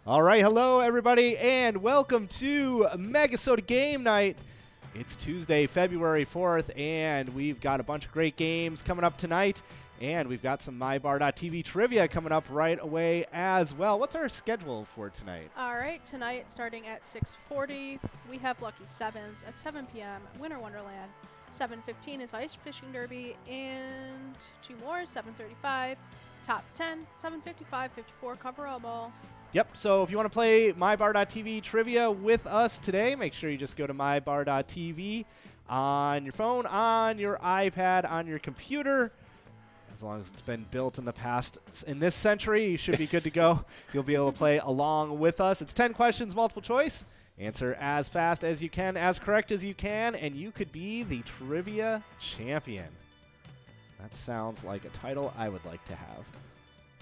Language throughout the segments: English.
All right, hello everybody, and welcome to MegaSota Game Night. It's Tuesday, February 4th, and we've got a bunch of great games coming up tonight, and we've got some MyBar.tv trivia coming up right away as well. What's our schedule for tonight? All right, tonight starting at 6:40, we have Lucky Sevens at 7 p.m. Winter Wonderland. 7:15 is Ice Fishing Derby, and two more, 7:35, Top 10, 7:55, 54 Coverall Ball. Yep, so if you want to play MyBar.tv trivia with us today, make sure you just go to MyBar.tv on your phone, on your iPad, on your computer. As long as it's been built in the past, in this century, you should be good to go. You'll be able to play along with us. It's 10 questions, multiple choice. Answer as fast as you can, as correct as you can, and you could be the trivia champion. That sounds like a title I would like to have.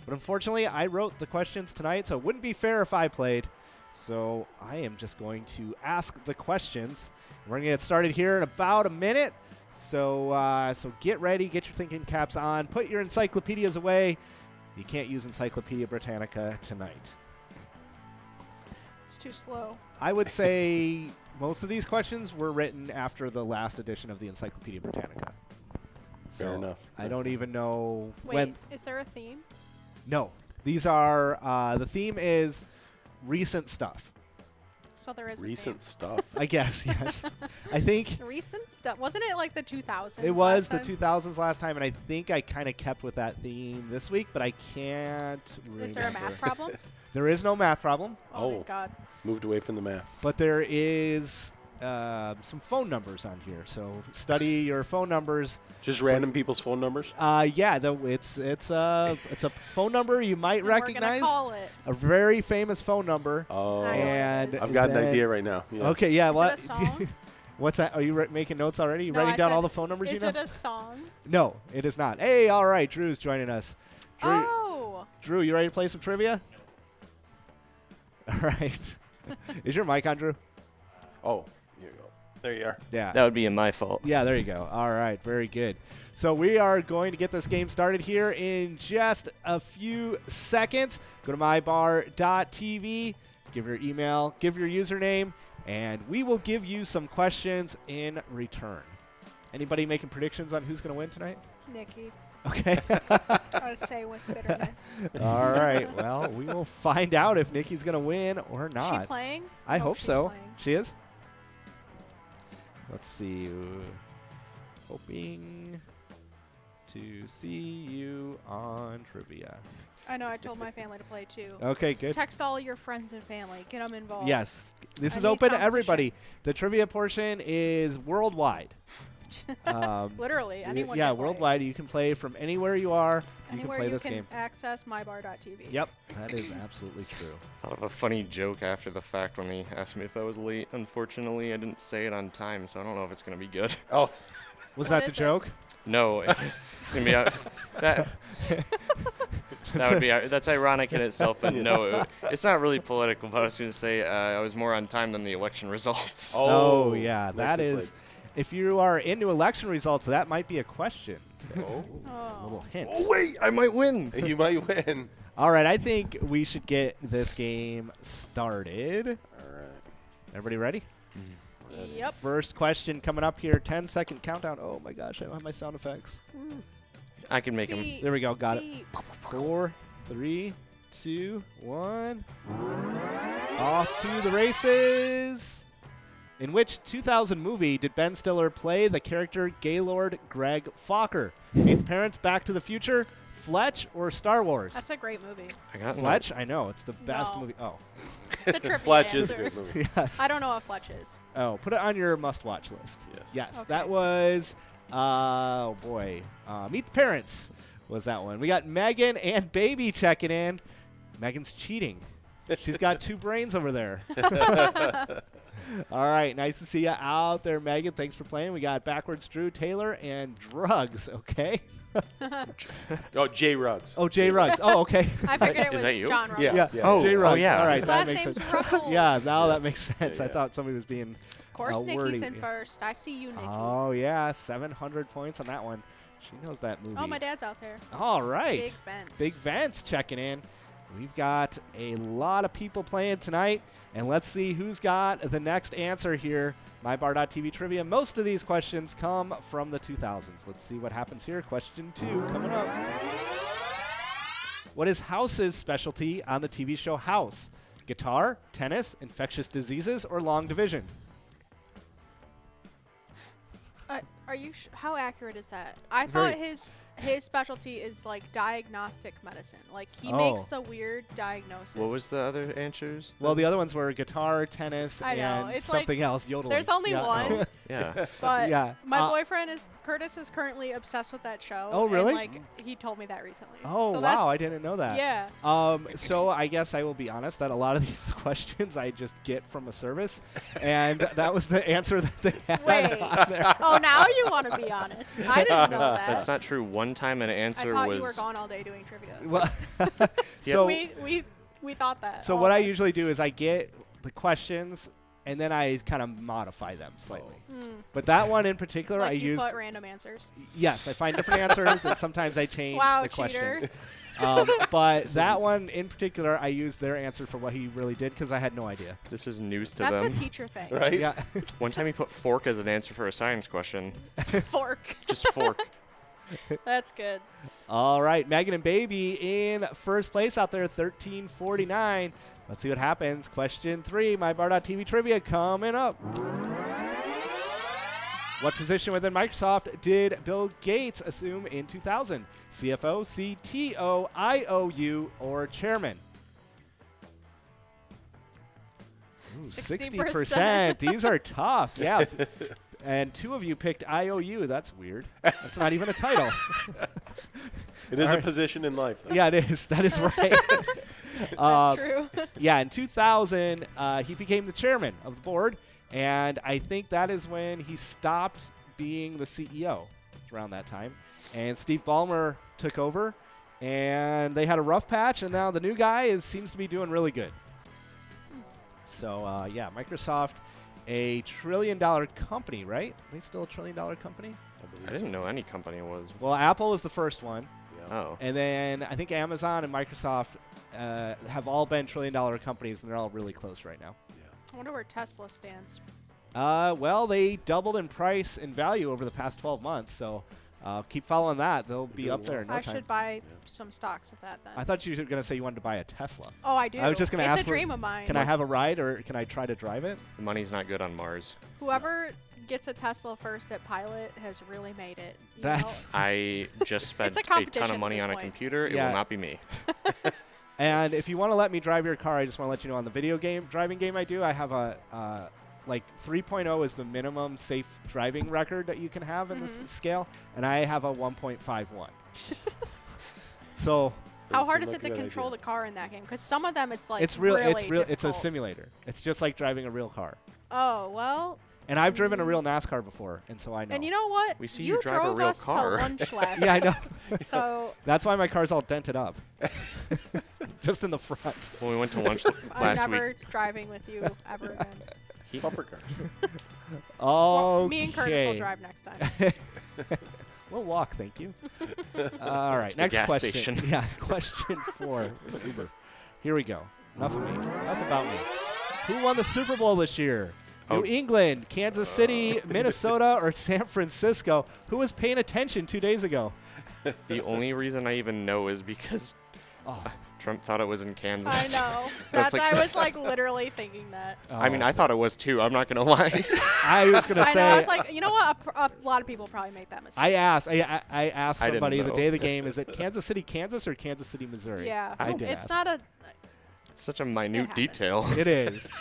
But unfortunately, I wrote the questions tonight, so it wouldn't be fair if I played. So I am just going to ask the questions. We're going to get started here in about a minute. So get ready, get your thinking caps on, put your encyclopedias away. You can't use Encyclopedia Britannica tonight. It's too slow. I would say most of these questions were written after the last edition of the Encyclopedia Britannica. Fair enough. I don't even know Wait, is there a theme? No, these are, the theme is recent stuff. So there is Recent stuff. I guess, yes. I think recent stuff. Wasn't it like the 2000s? it was last the time? 2000s last time, and I think I kind of kept with that theme this week, but I can't remember. Is there a math problem? There is no math problem, Oh, Oh. my God. Moved away from the math. but there is some phone numbers on here. So study your phone numbers. Just random people's phone numbers? Yeah, it's a phone number you might And recognize. We're going to call it. A very famous phone number. Oh. I know it And is. I've got an then- idea right now. Yeah. Okay, yeah. Is what? it a song? What's that? Are you making notes already? You No, writing I down said, all the phone numbers you Is know? it a song? No, it is not. Hey, all right, Drew's joining us. Oh. Drew, you ready to play some trivia? All right. Is your mic on, Drew? Oh, here you go. There you are. Yeah. That would be my fault. Yeah, there you go. All right, very good. So we are going to get this game started here in just a few seconds. Go to mybar.tv, give your email, give your username, and we will give you some questions in return. Anybody making predictions on who's going to win tonight? Nikki. Okay. I would say with bitterness. All right. Well, we will find out if Nikki's going to win or Is not. she playing? I hope she's so. playing. She is? Let's see. Hoping to see you on trivia. I know. I told my family to play too. Okay, good. Text all your friends and family. Get them involved. Yes. This I is need open to competition. everybody. The trivia portion is worldwide. Literally, anyone. Yeah, can play. worldwide. You can play from anywhere you are. You Anywhere can play you this can game. access mybar.tv. Yep, that is absolutely true. Thought of a funny joke after the fact when he asked me if I was late. Unfortunately, I didn't say it on time, so I don't know if it's going to be good. Oh, Was What that the is it? joke? No, it's going to be that would be that's ironic in itself, but no, it's not really political. But I was going to say I was more on time than the election results. Oh, yeah. That nicely is. If you are into election results, that might be a question. played. Oh. A little Oh. hint. Oh wait, I might win. You might win. All right, I think we should get this game started. All right. Everybody ready? Yep. First question coming up here. 10-second countdown. Oh my gosh, I don't have my sound effects. I can make him. Beep, There we go. Got it. beep. 4, 3, 2, 1. Off to the races. In which 2000 movie did Ben Stiller play the character Gaylord Greg Fokker? Meet the Parents, Back to the Future, Fletch, or Star Wars? That's a great movie. I got one. Fletch? I know. It's the best No. movie. Oh. The trivia Fletch is a answer. great movie. Yes. I don't know what Fletch is. Oh, put it on your must-watch list. Yes. Yes, Okay. that was, oh boy, Meet the Parents was that one. We got Megan and Baby checking in. Megan's cheating. She's got 2 brains over there. All right, nice to see you out there, Megan. Thanks for playing. We got Backwards Drew, Taylor, and Drugs, okay? Oh, Jay Ruggs. Oh, Jay Ruggs. Oh, okay. I figured it Is was that you? John Ruggs. Yeah. Yeah, Oh, Jay oh, Ruggs. yeah. All right, His that last makes name's sense. Ruggles. Yeah, now that Yes. makes sense. Yeah, I yeah. thought somebody was being Of course, Nikki's wordy. in first. I see you, Nikki. Oh, yeah, 700 points on that one. She knows that movie. Oh, my dad's out there. All right. Big Vince. Big Vance checking in. We've got a lot of people playing tonight, and let's see who's got the next answer here. MyBar.tv trivia. Most of these questions come from the 2000s. Let's see what happens here. Question 2 coming up. What is House's specialty on the TV show House? Guitar, tennis, infectious diseases, or long division? Are you? How accurate is that? I Very- thought his specialty is like diagnostic medicine. Like he Oh. makes the weird diagnosis. What was the other answers? Well, the other ones were guitar, tennis, I know, and it's like- something else. Yodeling. There's only Yeah. one, Yeah. but Yeah. my boyfriend Curtis is currently obsessed with that show. Oh, really? And, like he told me that recently. Oh, so wow. I didn't know that. Yeah. So I guess I will be honest that a lot of these questions I just get from a service, and that was the answer that they had Wait. on there. Oh, now you want to be honest. I didn't know that. That's not true. One time an I answer thought was you were gone all day doing trivia. Well, so We thought that. so all what of I us. usually do is I get the questions and then I kind of modify them slightly. But that one in particular, Like I you used. put random answers. Yes, I find different answers, and sometimes I change Wow, the cheater. questions. But that one in particular, I used their answer for what he really did because I had no idea. this is news to That's them. a teacher thing. Right? Yeah. One time he put fork as an answer for a science question. Fork. Just fork. That's good. All right, Megan and Baby in first place out there, 1349. Let's see what happens. Question 3, MyBar.tv trivia coming up. What position within Microsoft did Bill Gates assume in 2000? CFO, CTO, IOU, or chairman? Ooh, 60%. These are tough. Yeah. And 2 of you picked IOU. That's weird. That's not even a title. It is All a right. position in life. Though. Yeah, it is. That is right. That's true. Yeah, in 2000, he became the chairman of the board, and I think that is when he stopped being the CEO around that time. And Steve Ballmer took over, and they had a rough patch, and now the new guy seems to be doing really good. So, yeah, Microsoft, a $1 trillion company, right? Are they still a $1 trillion company? I didn't know any company was. Well, Apple was the first one. Oh. And then I think Amazon and Microsoft have all been $1 trillion companies, and they're all really close right now. I wonder where Tesla stands. Well, they doubled in price and value over the past 12 months, so keep following that. They'll be up there in no I time. should buy some stocks of that then. I thought you were going to say you wanted to buy a Tesla. Oh, I do. I was just going to It's ask a dream of mine. Can I have a ride, or can I try to drive it? The money's not good on Mars. Whoever gets a Tesla first at Pilot has really made it. you That's know? I just spent a a ton competition of at money this on a point. computer. It Yeah. will not be me. And if you want to let me drive your car, I just want to let you know on the video game driving game I do, I have a like 3.0 is the minimum safe driving record that you can have in this scale, and I have a 1.51. So How Doesn't hard seem is like it a to good control idea. the car in that game? Because some of them it's like it's real. Really It's real. It's a difficult. simulator. It's just like driving a real car. Oh well. And I've driven a real NASCAR before, and so I know. And you know what? We see you drive a drove real us car. to lunch last. Yeah, I know. So That's why my car's all dented up, just in the front. When we went to lunch I'm last never week, driving with you ever again. Bumper car. Oh, Well, me and Curtis will drive next time. We'll walk, thank you. All right, the next gas question. station. Yeah, question 4. Uber. Here we go. Enough of me. Enough about me. Who won the Super Bowl this year? Oh. New England, Kansas City, Minnesota, or San Francisco? Who was paying attention 2 days ago? the only reason I even know is because Oh, Trump thought it was in Kansas. I know. That's That's like- I was like literally thinking that. I mean, I thought it was too. I'm not gonna lie. I was gonna I say. know. I was like, you know what? A lot of people probably make that mistake. I asked I didn't somebody the know. day of the game. Is it Kansas City, Kansas, or Kansas City, Missouri? Yeah. I did. It's ask. not a. It's such a minute happens. detail. It is.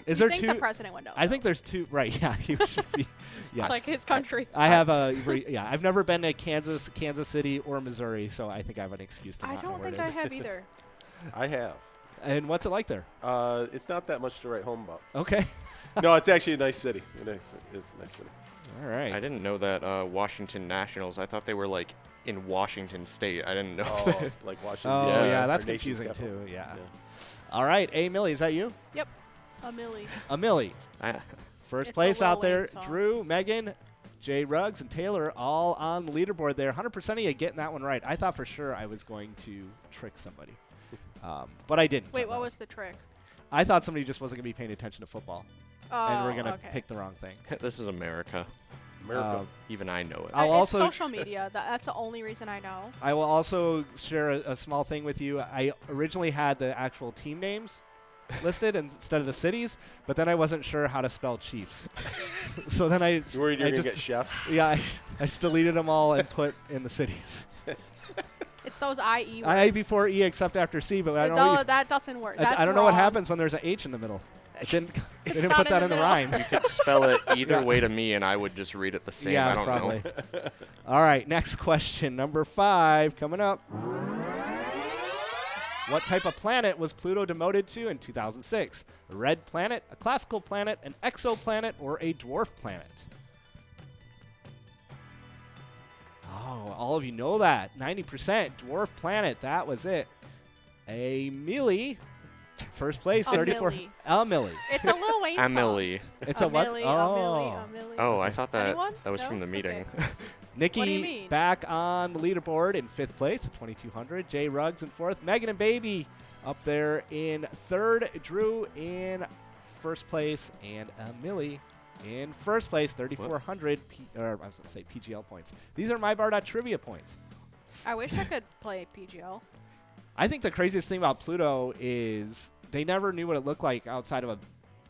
Is You there think 2? the president would know? I think there's 2. Right? Yeah, he should be. Yes. It's like his country. I have a yeah. I've never been to Kansas City, or Missouri, so I think I have an excuse to I not know don't where think it I is. have either. I have. And what's it like there? It's not that much to write home about. Okay. No, it's actually a nice city. It's a nice city. All right. I didn't know that Washington Nationals. I thought they were like in Washington State. I didn't know Oh, that. like Washington. Oh DC, yeah, our that's nation's confusing capital. too. Yeah. All right. Hey, Millie, is that you? Yep. A millie. Millie. I- First It's a place Lil out there. Wayne song. Drew, Megan, Jay Ruggs, and Taylor all on the leaderboard there. 100% of you getting that one right. I thought for sure I was going to trick somebody. But I didn't. Wait, what was the trick? I thought somebody just wasn't going to be paying attention to football, and we're going to okay. pick the wrong thing. This is America. America. Even I know it. I'll It's also social media. That's the only reason I know. I will also share a small thing with you. I originally had the actual team names listed instead of the cities, but then I wasn't sure how to spell Chiefs. So then I You worried you're I going to just get chefs? yeah I just deleted them all and put in the cities. It's those IE words. I before E except after C, but I don't know. That doesn't work. I don't know what happens when there's an H in the middle. It didn't. They didn't not put that in in the the middle. rhyme. You could spell it either way to me, and I would just read it the same. Yeah, I don't probably. know. All right, next question, number 5, coming up. What type of planet was Pluto demoted to in 2006? A red planet, a classical planet, an exoplanet, or a dwarf planet? Oh, all of you know that. 90%. Dwarf planet. That was it. A Millie. First place, A 34. Millie. A Millie. It's a Lil Wayne song. Emily. It's a what? Millie, Oh. a Millie, a Millie. Oh, I thought that Anyone? was No? from the meeting. Okay. Nikki What do you mean? back on the leaderboard in 5th place with 2,200. Jay Ruggs in 4th. Megan and Baby up there in 3rd. Drew in 1st place. And Millie in 1st place, 3,400 or I was going to say PGL points. These are MyBar.trivia points. I wish I could play PGL. I think the craziest thing about Pluto is they never knew what it looked like outside of a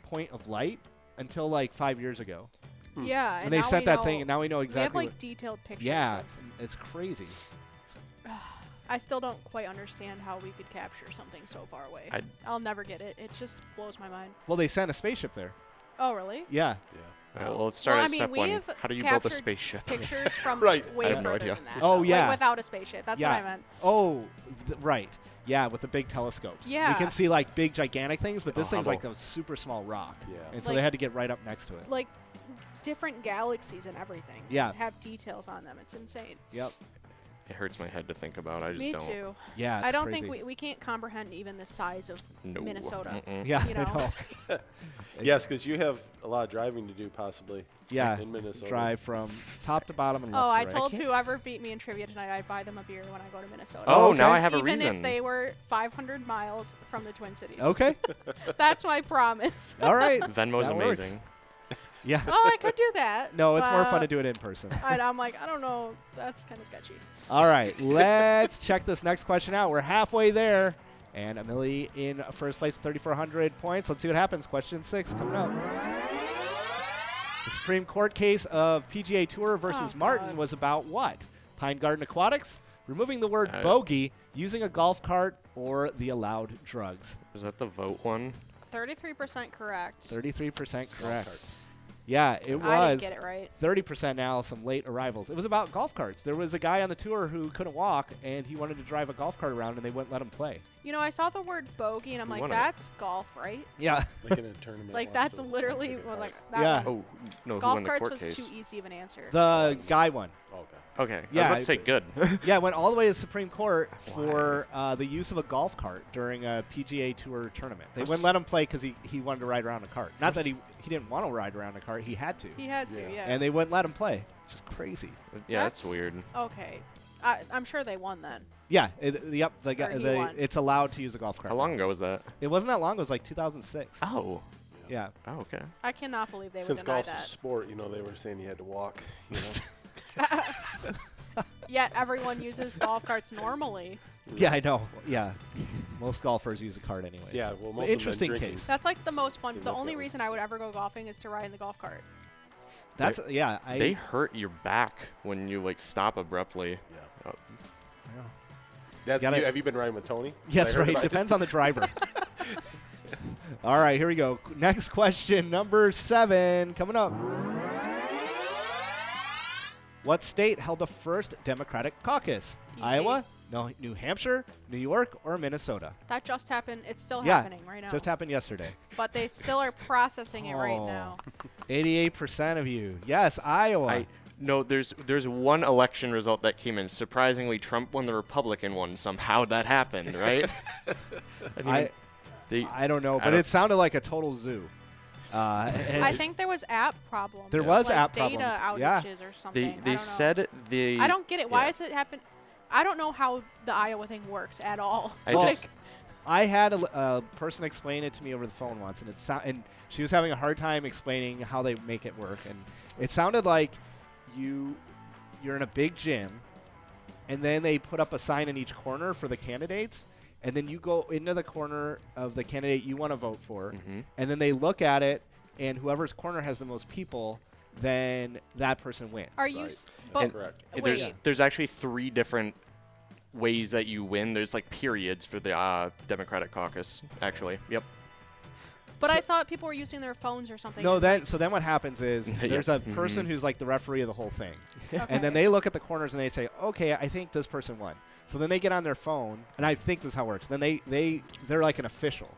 point of light until like 5 years ago. Yeah, And they now sent we that know- thing, and now we know We have exactly like detailed pictures. Yeah, of- it's crazy. I still don't quite understand how we could capture something so far away. I'll never get it. It just blows my mind. Well, they sent a spaceship there. Oh, really? Yeah. Yeah. Well, let's start Well, at I mean, step we 1. have How do you build a captured spaceship? Pictures from Right. way I have no further idea. than that. Oh, yeah. Like without a spaceship. That's Yeah. what I meant. Oh, right. Yeah, with the big telescopes. We Yeah. can see like big, gigantic things, but this Oh, thing's like Hubble. a super small rock. Yeah. And so Like- they had to get right up next to it. Like different galaxies and everything. Yeah. Have details on them. It's insane. Yep. It hurts my head to think about. I just Me don't. too. Yeah, it's I don't crazy. think we can't comprehend even the size of No. Minnesota. Mm-mm. Yeah, you I know. know. Yes, because you have a lot of driving to do, possibly. Yeah, In Minnesota. drive from top to bottom and left Oh, to I right. told can't- whoever beat me in trivia tonight I'd buy them a beer when I go to Minnesota. Oh, okay. now I have a Even reason. if they were 500 miles from the Twin Cities. Okay. That's my promise. All right. Venmo's That works. amazing. Yeah. Oh, I could do that. No, it's more fun but to do it in person. I'm like, I don't know. That's kind of sketchy. All right, let's check this next question out. We're halfway there. And Amelie in first place with 3,400 points. Let's see what happens. Question 6 coming up. The Supreme Court case of PGA Tour versus Oh, Martin God. was about what? Pine Garden Aquatics, removing the word Uh, bogey, using a golf cart, or the allowed drugs? Was that the vote one? 33% correct. 33% correct. Yeah, it I didn't was. get it right. 30% now, some late arrivals. It was about golf carts. There was a guy on the tour who couldn't walk, and he wanted to drive a golf cart around, and they wouldn't let him play. You know, I saw the word bogey, and I'm Who like, won it? that's golf, right? Yeah. Like in a tournament. Like, wants that's to literally pick a was card. like, that Yeah. Oh, no, who golf won the carts court was case? too easy of an answer. The guy won. Okay. Okay. Yeah, I was about to say good. Yeah, it went all the way to the Supreme Court for the use of a golf cart during a PGA Tour tournament. They wouldn't let him play because he wanted to ride around a cart. Not that he didn't want to ride around a cart. He had to. He had to, Yeah. yeah. And they wouldn't let him play. It's just crazy. Yeah, that's That's- weird. Okay. I'm sure they won then. Yeah, yep. Or he won. It's allowed to use a golf cart. How long ago was that? It wasn't that long. It was like 2006. Oh. Yeah. Oh, okay. I cannot believe they Since would deny golf's a that. sport, they were saying you had to walk. Yet everyone uses golf carts normally. Yeah, I know. Yeah. Most golfers use a cart anyways. Yeah, well, most Interesting of them drinking. case. That's like the most fun. Seems The like only that was- reason I would ever go golfing is to ride in the golf cart. That's yeah. They hurt your back when you like stop abruptly. Yeah. Oh, That's, Gotta- have you been riding with Tony? Yes, I heard right. about Depends this. on the driver. All right, here we go. Next question, number 7, coming up. What state held the first Democratic caucus? Easy. Iowa, no, New Hampshire, New York, or Minnesota? That just happened. It's still Yeah, happening right now. Just happened yesterday. But they still are processing it right Oh. now. 88% of you. Yes, Iowa. No, there's one election result that came in. Surprisingly, Trump won, the Republican one. Somehow that happened, right? I don't know, but don't- it sounded like a total zoo. I think there was app problems. There was like app data problems, yeah. outages or something. I they don't know. said they. I don't get it. Why yeah. is it happen? I don't know how the Iowa thing works at all. I Well, just I had a person explain it to me over the phone once, and she was having a hard time explaining how they make it work, and it sounded like you're in a big gym, and then they put up a sign in each corner for the candidates, and then you go into the corner of the candidate you want to vote for, and then they look at it, and whoever's corner has the most people, then that person wins. Are you? That's correct. There's actually 3 different ways that you win. There's like periods for the Democratic caucus, actually. Yep. But I thought people were using their phones or something. No, then what happens is there's a person who's like the referee of the whole thing, and then they look at the corners and they say, okay, I think this person won. So then they get on their phone, and I think this is how it works. Then they're like an official,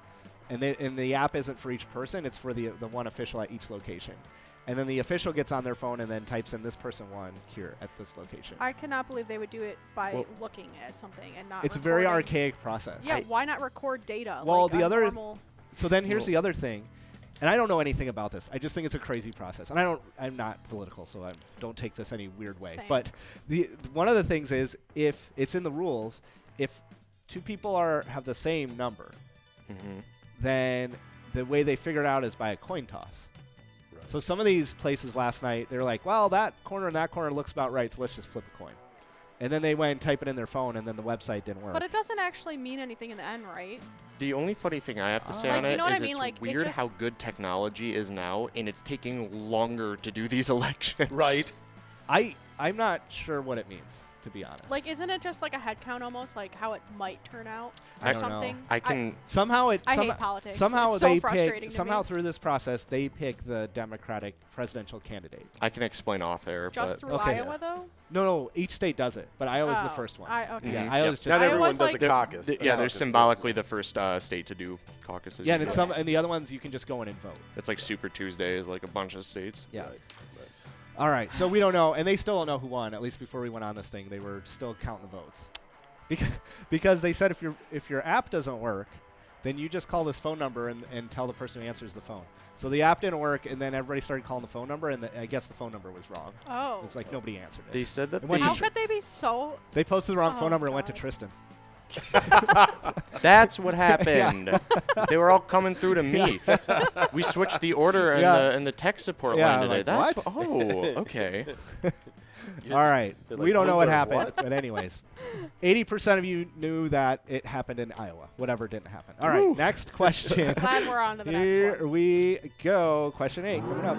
and the app isn't for each person; it's for the one official at each location. And then the official gets on their phone and then types in this person won here at this location. I cannot believe they would do it by looking at something and not. It's a very archaic process. Yeah, why not record data? Well, like the other. Normal So then here's the other thing, and I don't know anything about this. I just think it's a crazy process, and I'm not political, so I don't take this any weird way. Same. But one of the things is, if it's in the rules, if 2 people have the same number, then the way they figure it out is by a coin toss. Right. So some of these places last night, they're like, well, that corner and that corner looks about right, so let's just flip a coin. And then they went and type it in their phone, and then the website didn't work. But it doesn't actually mean anything in the end, right? The only funny thing I have to say Like, on you it know what is I mean? it's Like, it weird just- how good technology is now, and it's taking longer to do these elections. Right. I'm not sure what it means, to be honest. Like, isn't it just like a head count almost, like how it might turn out I or don't know. something? I can. Somehow I hate politics. Somehow It's so they frustrating pick. to Somehow me. through this process, they pick the Democratic presidential candidate. I can explain off air, Just but through Okay. Iowa, though? No, each state does it, but Iowa's the Oh, first one. Okay. Yeah, Mhm. Iowa's Yep. just. Not I everyone was does like- a caucus. yeah, A they're caucus. symbolically the first state to do caucuses. Yeah, and usually. some and the other ones you can just go in and vote. It's like Super Tuesday is like a bunch of states. Yeah. Right. All right, so we don't know, and they still don't know who won. At least before we went on this thing, they were still counting the votes, because they said if your app doesn't work, then you just call this phone number and tell the person who answers the phone. So the app didn't work, and then everybody started calling the phone number, and I guess the phone number was wrong. Oh. It's like nobody answered it. They said that It went How to could they be so... They posted the wrong Oh, phone number and went to God. Tristan. That's what happened. They were all coming through to me. We switched the order in the tech support line today. like, That's what? Oh, okay. All right, They're we like, don't know what "Wonder happened, what?" but anyways, 80% of you knew that it happened in Iowa. Whatever didn't happen. All right, next question. Glad we're on to the next Here one. we go. Question 8 coming up.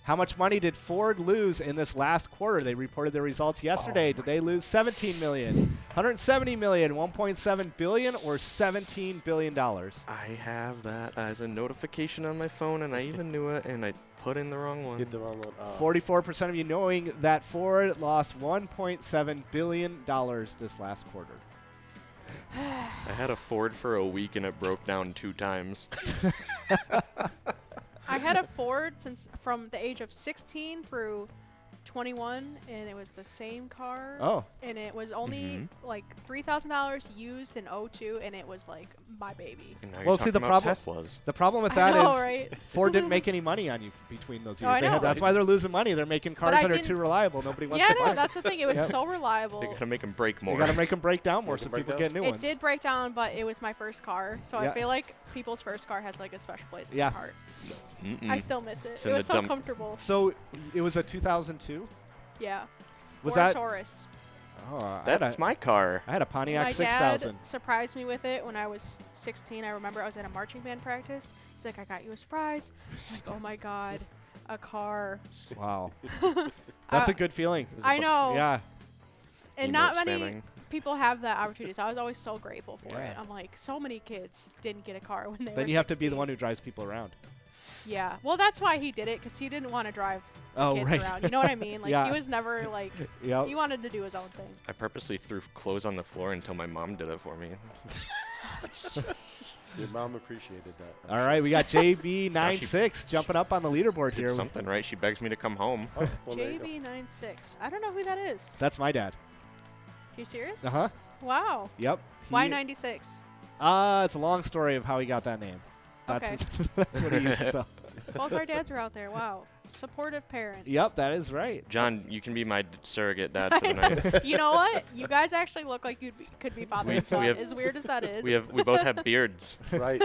How much money did Ford lose in this last quarter? They reported their results yesterday. Did they lose 17 million, 170 million, 1.7 billion, or 17 billion dollars? I have that as a notification on my phone, and I even knew it, and I put in the wrong one. Hit the wrong one. 44% of you knowing that Ford lost 1.7 billion dollars this last quarter. I had a Ford for a week, and it broke down 2 times. I had a Ford from the age of 16 through 21, and it was the same car. Oh, And it was only like $3,000 used in '02, and it was like my baby. And now Well, you're see, the talking about problem- Teslas. the problem with I that is know, right? Ford didn't make any money on you between those Oh, years. I know. That's why they're losing money. They're making cars I that are didn't- too reliable. Nobody wants Yeah, to buy no, them. that's the thing. It was Yep. so reliable. They gotta make them break more. You got to make them break down more Make so 'em break people down? get new It ones. did break down, but it was my first car, so Yeah. I feel like people's first car has like a special place in Yeah. my heart. Mm-mm. I still miss it. It's It in was the so dump. comfortable. So it was a 2002? Yeah. Was Ford that? Taurus. Oh, I had That's a, my car. I had a Pontiac My 6000. dad surprised me with it when I was 16. I remember I was at a marching band practice. He's like, I got you a surprise. I'm like, oh my God, a car. Wow. That's Uh, a good feeling. I know. Yeah. And Emote not many spamming. people have that opportunity, so I was always so grateful for Yeah. it. I'm like, so many kids didn't get a car when they were Then you have to be the 16. one who drives people around. Yeah. Well, that's why he did it, because he didn't want to drive the Oh, kids right. around. You know what I mean? Like, Yeah. he was never, like, Yep. he wanted to do his own thing. I purposely threw clothes on the floor until my mom did it for me. Your mom appreciated that. All right, we got JB96 jumping up on the leaderboard Did here. something right. She begs me to come home. Oh, well, there you go. JB96. I don't know who that is. That's my dad. You serious? Uh-huh. Wow. Yep. Why He- 96? It's a long story of how he got that name. That's Okay. that's what he uses though. Both our dads are out there. Wow. Supportive parents. Yep, that is right. John, you can be my surrogate dad for the night. You know what? You guys actually look like you could be father and son. As weird as that is. We both have beards. Right.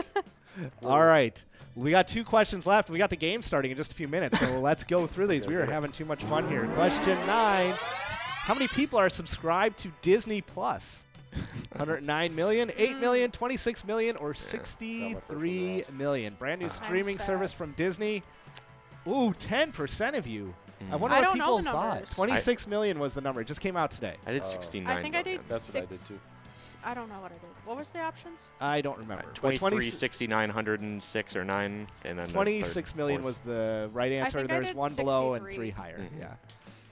All right. We got 2 questions left. We got the game starting in just a few minutes, so let's go through these. We are having too much fun here. Question 9. How many people are subscribed to Disney Plus? 109 million, 8 million, 26 million, or 63 million? Brand new streaming service from Disney. Ooh, 10% of you. I wonder what don't know people the thought. numbers. 26 million was the number. It just came out today. I did 69. I think I did That's what I did 6. too. I don't know what I did. What was the options? I don't remember. But 23, 69, 106, or 9, and then 26 million fourth. was the right answer. think I There's did 1 below and 63. 3 higher. Yeah.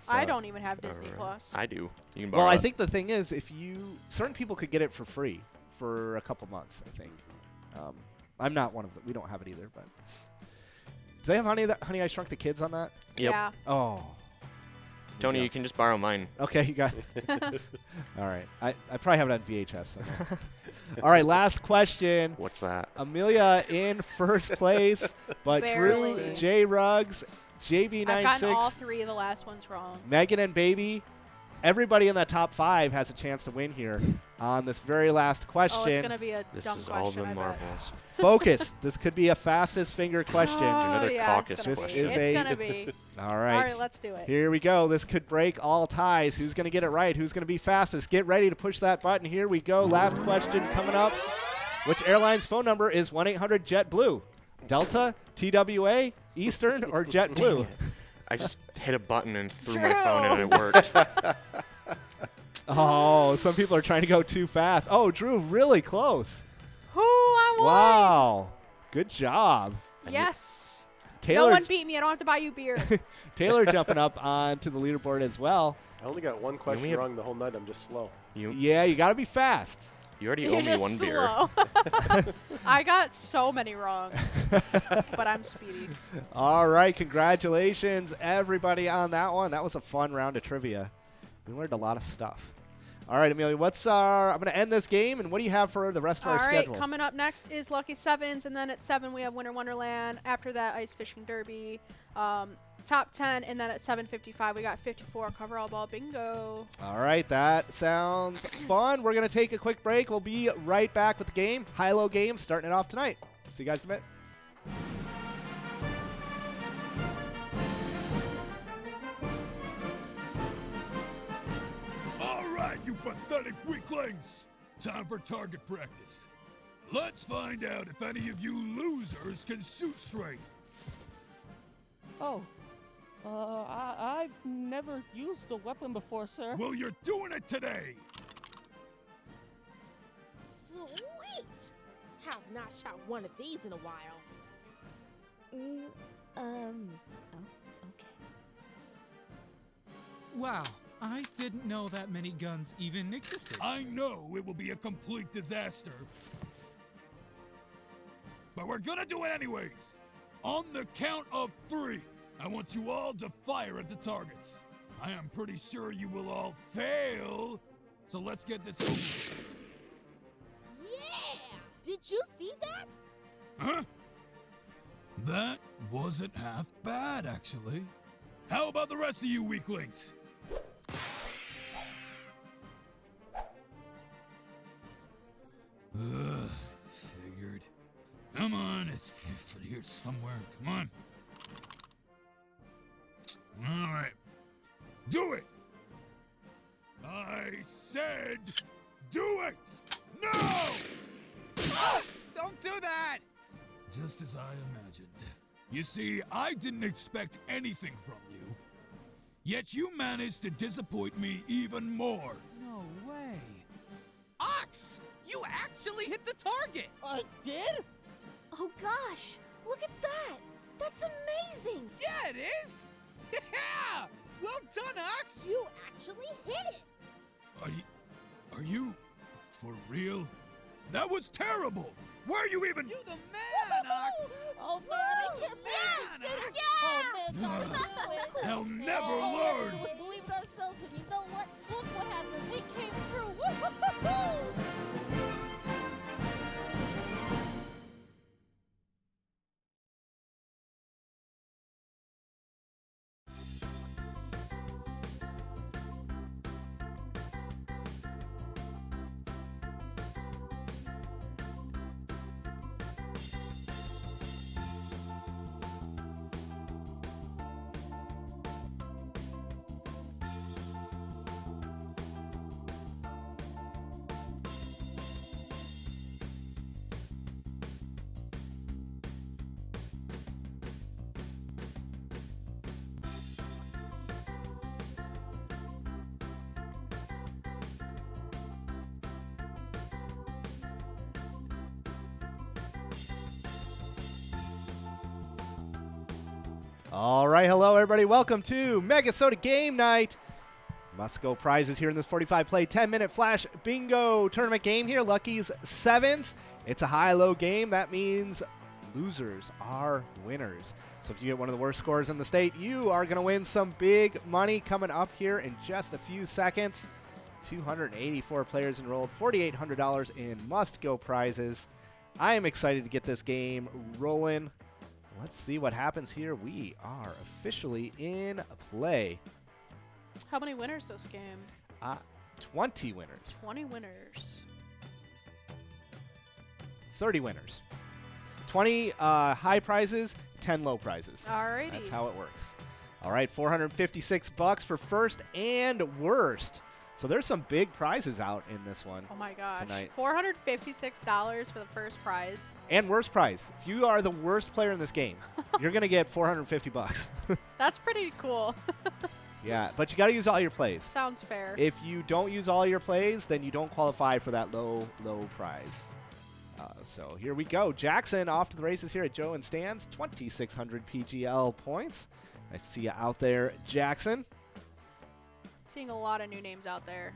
I So- don't even have Disney Plus. I do. You can borrow Well, I it. think the thing is, if you certain people could get it for free for a couple months. I think. I'm not one of them. We don't have it either. But do they have Honey I Shrunk the Kids on that? Yep. Yeah. Oh. Tony, Yeah. you can just borrow mine. Okay, you got. All right. I probably have it on VHS somewhere. All right, last question. What's that? Amelia in first place, but Drew, Barely. J Ruggs, JB96, I've gotten all 3 of the last ones wrong. Megan and Baby. Everybody in that top 5 has a chance to win here on this very last question. Oh, it's going to be a This dumb is question, all the I bet. marbles. Focus. This could be a fastest finger question. Another yeah, caucus it's gonna question. be. This is It's a- going to be. All All right. right, let's do it. Here we go. This could break all ties. Who's going to get it right? Who's going to be fastest? Get ready to push that button. Here we go. Last question coming up. Which airline's phone number is 1-800-JET-BLUE? Delta, TWA, Eastern, or JetBlue? I just hit a button and threw True. my phone in and it worked. Oh, some people are trying to go too fast. Oh, Drew, really close. Who I won? Wow. Good job. Yes. No Taylor, one beat me. I don't have to buy you beer. Taylor jumping up onto the leaderboard as well. I only got one question have- wrong the whole night. I'm just slow. You Yeah, you got to be fast. already You're owe me just one beer. slow. I got so many wrong, but I'm speedy. All right, congratulations, everybody, on that one. That was a fun round of trivia. We learned a lot of stuff. All right, Amelia, I'm going to end this game, and what do you have for the rest of All our right, schedule? coming up next is Lucky Sevens, and then at 7 we have Winter Wonderland. After that, Ice Fishing Derby, top 10, and then at 7:55 we got 54 Coverall Ball Bingo. All right, that sounds fun. We're going to take a quick break. We'll be right back with the game, high-low game, starting it off tonight. See you guys in a bit. All right, you pathetic weaklings! Time for target practice. Let's find out if any of you losers can shoot straight. Oh, I've never used a weapon before, sir. Well, you're doing it today! Sweet! Have not shot one of these in a while. Oh, okay. Wow, I didn't know that many guns even existed. I know it will be a complete disaster. But we're gonna do it anyways. On the count of 3, I want you all to fire at the targets. I am pretty sure you will all fail. So let's get this over with. Yeah! Did you see that? Huh? That wasn't half bad, actually. How about the rest of you weaklings? Figured. Come on, it's here somewhere. Come on. All right. Do it! I said do it! No! Don't do that! Just as I imagined. You see, I didn't expect anything from you. Yet you managed to disappoint me even more. No way. Ox! You actually hit the target! I did? Oh gosh, look at that! That's amazing! Yeah, it is! Yeah! Well done, Ox! You actually hit it! Are you for real? That was terrible! Why are you even? You the man, Ox! Oh man, I can't believe Yes! we did it! Yeah! Oh man, that was so cool. I'll never All we learn! had to do was believe in ourselves, and you know what? Look what happened. We came through. Woo-hoo-hoo-hoo! All right, hello everybody. Welcome to MegaSota Game Night. Must-go prizes here in this 45-play 10-minute flash bingo tournament game here. Lucky's sevens. It's a high-low game. That means losers are winners. So if you get one of the worst scores in the state, you are going to win some big money coming up here in just a few seconds. 284 players enrolled, $4,800 in must-go prizes. I am excited to get this game rolling. Let's see what happens here. We are officially in play. How many winners this game? 20 winners. 20 winners. 30 winners. 20 high prizes, 10 low prizes. Alrighty. That's how it works. All right, $456 for first and worst. So there's some big prizes out in this one. Oh my gosh. Tonight. $456 for the first prize. And worst prize. If you are the worst player in this game, you're going to get $450. That's pretty cool. Yeah, but you got to use all your plays. Sounds fair. If you don't use all your plays, then you don't qualify for that low prize. So here we go. Jackson off to the races here at Joe and Stan's. 2,600 PGL points. Nice to see you out there, Jackson. Seeing a lot of new names out there.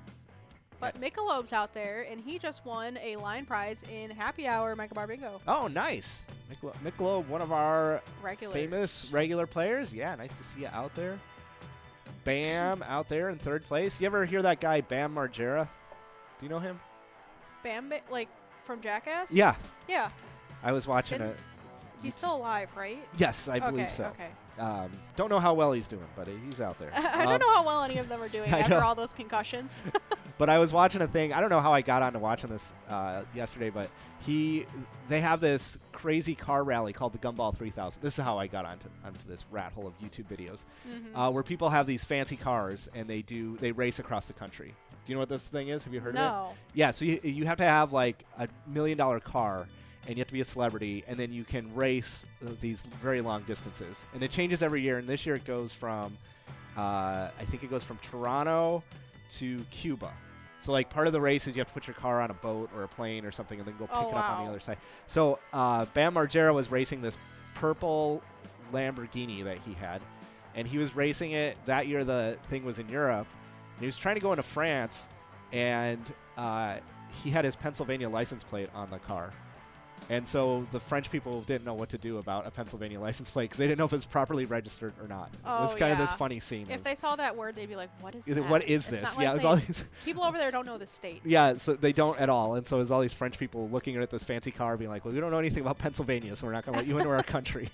But Michelob's out there, and he just won a line prize in Happy Hour Mega Bar Bingo. Oh, nice. Michelob, one of our famous regular players. Yeah, nice to see you out there. Bam out there in third place. You ever hear that guy, Bam Margera? Do you know him? Bam, like from Jackass? Yeah. Yeah. I was watching it. He's still alive, right? Yes, I believe so. Okay. Don't know how well he's doing, but he's out there. I don't know how well any of them are doing after all those concussions. But I was watching a thing. I don't know how I got on to watching this yesterday, but they have this crazy car rally called the Gumball 3000. This is how I got onto this rat hole of YouTube videos, where people have these fancy cars and they race across the country. Do you know what this thing is? Have you heard of it? No. Yeah, so you have to have like $1 million car, and you have to be a celebrity, and then you can race these very long distances. And it changes every year, and this year it goes from, I think it goes from Toronto to Cuba. So like part of the race is you have to put your car on a boat or a plane or something and then go pick it up on the other side. So Bam Margera was racing this purple Lamborghini that he had, and he was racing it. That year the thing was in Europe, and he was trying to go into France, and he had his Pennsylvania license plate on the car. And so the French people didn't know what to do about a Pennsylvania license plate because they didn't know if it was properly registered or not. Oh, it was kind of this funny scene. If they saw that word, they'd be like, what is that? What is it's this? Not Yeah, like it was all these people over there don't know the states. Yeah, so they don't at all. And so it was all these French people looking at this fancy car being like, well, we don't know anything about Pennsylvania, so we're not going to let you into our country.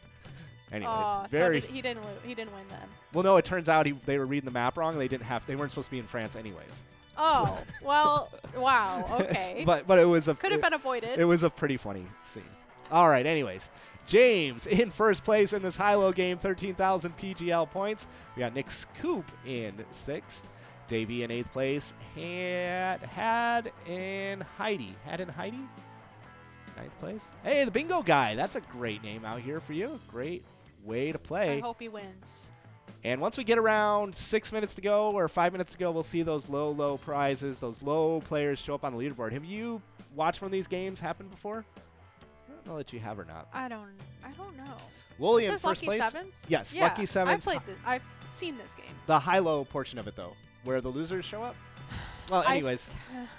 Anyways, very. So he didn't win then. Well, no, it turns out they were reading the map wrong. They weren't supposed to be in France anyways. Oh, well, wow, okay. but it was could have been avoided. It was a pretty funny scene. All right, anyways. James in first place in this high-low game, 13,000 PGL points. We got Nick Scoop in sixth. Davey in eighth place. Had in Heidi. Ninth place. Hey, the bingo guy. That's a great name out here for you. Great way to play. I hope he wins. And once we get around 6 minutes to go or 5 minutes to go, we'll see those low prizes, those low players show up on the leaderboard. Have you watched one of these games happen before? I don't know that you have or not. I don't know. Wooly in first Lucky place. Sevens? Yes, yeah, Lucky Sevens. I've seen this game. The high-low portion of it, though, where the losers show up. Well, anyways,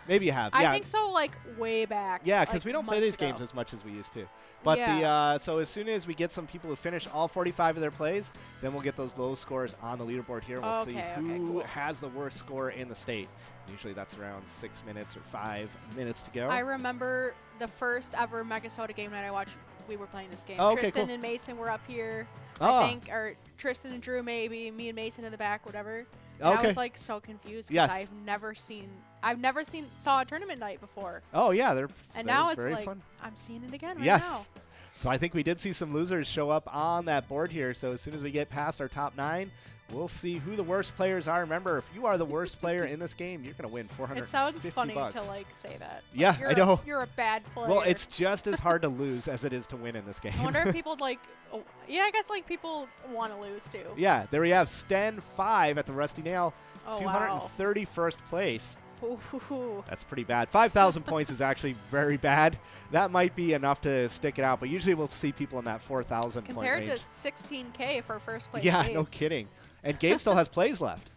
maybe you have. Yeah. I think so, like way back. Yeah, because like we don't play these games as much as we used to. But so as soon as we get some people who finish all 45 of their plays, then we'll get those low scores on the leaderboard here. We'll see who has the worst score in the state. Usually that's around 6 minutes or 5 minutes to go. I remember the first ever MegaSota game night I watched. We were playing this game. Oh, okay, Tristan cool. and Mason were up here, Oh. I think, or Tristan and Drew maybe, me and Mason in the back, whatever. And I was like so confused because Yes. I've never saw a tournament night before. Oh yeah, they're now it's very like fun. I'm seeing it again right Yes. now. So I think we did see some losers show up on that board here. So as soon as we get past our top 9, we'll see who the worst players are. Remember, if you are the worst player in this game, you're going to win $450. It sounds funny to like say that. Like, Yeah, I know. You're a bad player. Well, it's just as hard to lose as it is to win in this game. I wonder if people like. Oh, yeah, I guess like people want to lose too. Yeah, there we have Sten 5 at the Rusty Nail, Oh, wow. 231st place. Ooh. That's pretty bad. 5,000 points is actually very bad. That might be enough to stick it out, but usually we'll see people in that 4,000 point Compared range. to 16K for first place. Yeah, Gabe. no kidding. And Gabe still has plays left.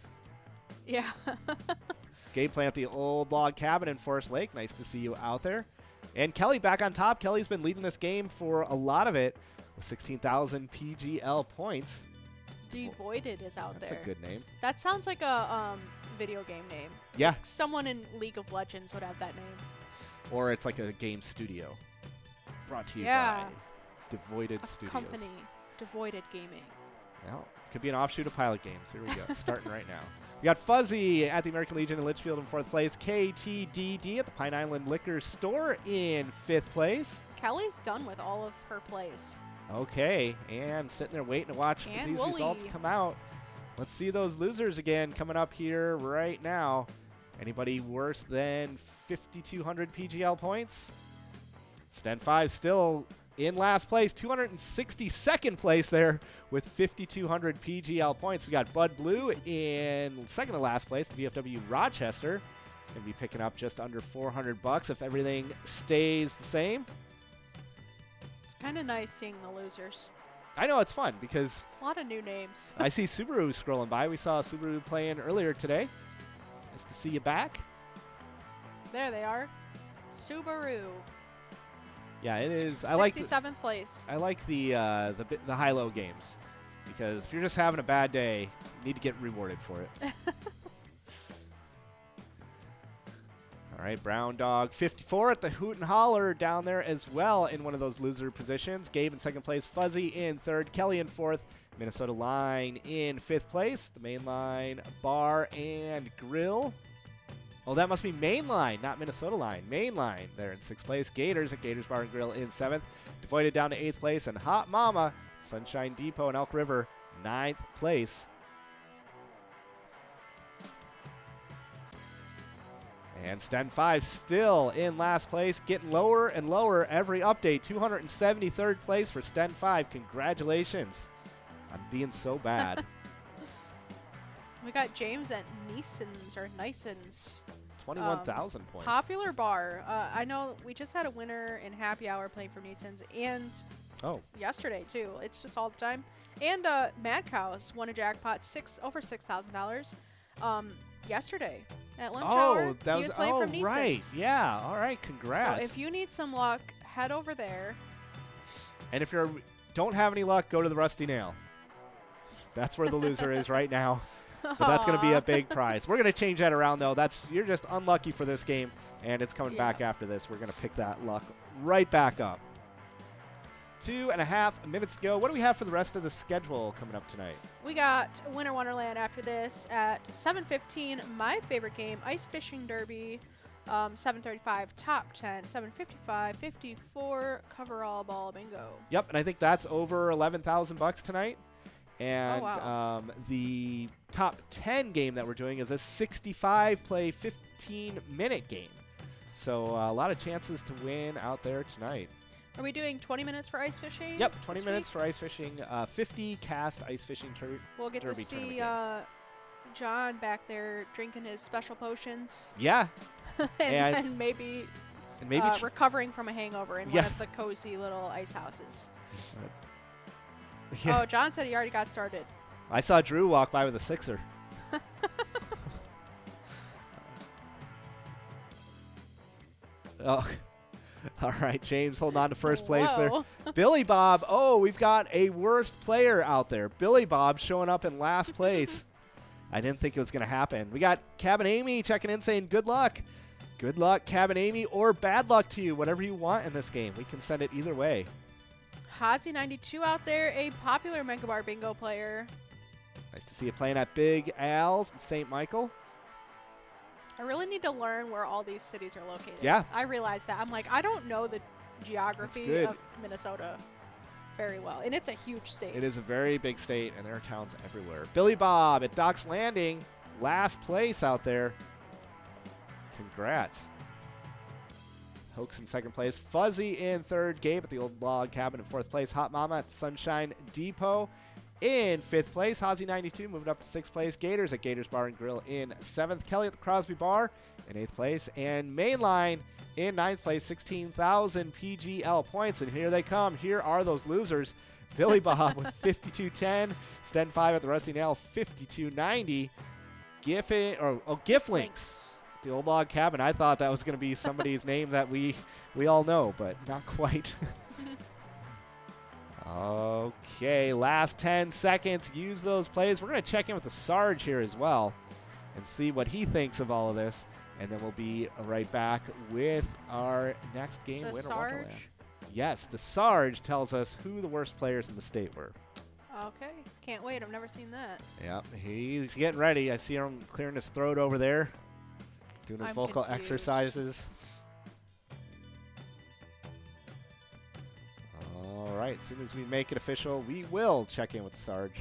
Yeah. Gabe playing at the old log cabin in Forest Lake. Nice to see you out there. And Kelly back on top. Kelly's been leading this game for a lot of it with 16,000 PGL points. Devoided is out That's there. a good name. That sounds like a video game name. Yeah. Like someone in League of Legends would have that name. Or it's like a game studio. Brought to you Yeah. by Devoided A Studios. company. Devoided Gaming. Well, it could be an offshoot of Pilot Games. Here we go. Starting right now. We got Fuzzy at the American Legion in Litchfield in 4th place. KTDD at the Pine Island Liquor Store in 5th place. Kelly's done with all of her plays. Okay, and sitting there waiting to watch And these Wooly. results come out. Let's see those losers again coming up here right now. Anybody worse than 5,200 PGL points? Sten 5 still in last place, 262nd place there with 5,200 PGL points. We got Bud Blue in second to last place, the VFW Rochester. Going to be picking up just under $400 if everything stays the same. It's kind of nice seeing the losers. I know it's fun because A lot of new names. I see Subaru scrolling by. We saw Subaru playing earlier today. Nice to see you back. There they are. Subaru. Yeah, it is. 67th place. I like the high-low games because if you're just having a bad day, you need to get rewarded for it. All right, Brown Dog 54 at the Hoot and Holler down there as well in one of those loser positions. Gabe in second place, Fuzzy in third, Kelly in fourth, Minnesota Line in fifth place. The main line bar and grill. Oh, that must be main line, not Minnesota Line. Main line there in sixth place. Gators at Gators Bar and Grill in seventh. Devoided down to eighth place. And Hot Mama, Sunshine Depot in Elk River, ninth place. And Sten 5 still in last place, getting lower and lower every update. 273rd place for Sten 5. Congratulations on being so bad. We got James at Neeson's or Nison's. 21,000 points. Popular bar. I know we just had a winner in happy hour playing for Neeson's and yesterday too. It's just all the time. And Mad Cows won a jackpot over $6,000 yesterday at lunch hour. That he was playing from Neeson's. Right. Yeah. All right. Congrats. So if you need some luck, head over there. And if you don't have any luck, go to the Rusty Nail. That's where the loser is right now. But that's going to be a big prize. We're going to change that around, though. You're just unlucky for this game, and it's coming back after this. We're going to pick that luck right back up. 2.5 minutes to go. What do we have for the rest of the schedule coming up tonight? We got Winter Wonderland after this at 7:15. My favorite game, Ice Fishing Derby. 7:35 top 10, 7:55, 54 coverall ball bingo. Yep, and I think that's over $11,000 tonight. And wow. The top 10 game that we're doing is a 65-play, 15-minute game. So a lot of chances to win out there tonight. Are we doing 20 minutes for ice fishing? Yep, 20 minutes for ice fishing. 50 cast ice fishing We'll get to derby see tournament John back there drinking his special potions. Yeah. and maybe recovering from a hangover in one of the cozy little ice houses. Yeah. Oh, John said he already got started. I saw Drew walk by with a sixer. Oh, all right, James, holding on to first place there. Billy Bob. Oh, we've got a worst player out there. Billy Bob showing up in last place. I didn't think it was going to happen. We got Cabin Amy checking in saying good luck. Good luck, Cabin Amy, or bad luck to you, whatever you want in this game. We can send it either way. Hazy92 out there, a popular Mega Bar Bingo player. Nice to see you playing at Big Al's in St. Michael. I really need to learn where all these cities are located. Yeah. I realized that. I'm like, I don't know the geography of Minnesota very well. And it's a huge state. It is a very big state, and there are towns everywhere. Billy Bob at Doc's Landing, last place out there. Congrats. Hoax in second place. Fuzzy in third. Gabe at the old log cabin in fourth place. Hot Mama at the Sunshine Depot in 5th place. Hazy92 moving up to 6th place. Gators at Gators Bar and Grill in 7th. Kelly at the Crosby Bar in 8th place. And Mainline in 9th place, 16,000 PGL points. And here they come. Here are those losers. Billy Bob with 52.10. Sten 5 at the Rusty Nail, 52.90. Giflinks. The Old Log Cabin. I thought that was going to be somebody's name that we all know, but not quite. Okay, last 10 seconds. Use those plays. We're going to check in with the Sarge here as well and see what he thinks of all of this. And then we'll be right back with our next game. The Winter Sarge? Wonderland. Yes, the Sarge tells us who the worst players in the state were. Okay. Can't wait. I've never seen that. Yep, he's getting ready. I see him clearing his throat over there, doing his I'm vocal confused. exercises. All right, as soon as we make it official, we will check in with the Sarge.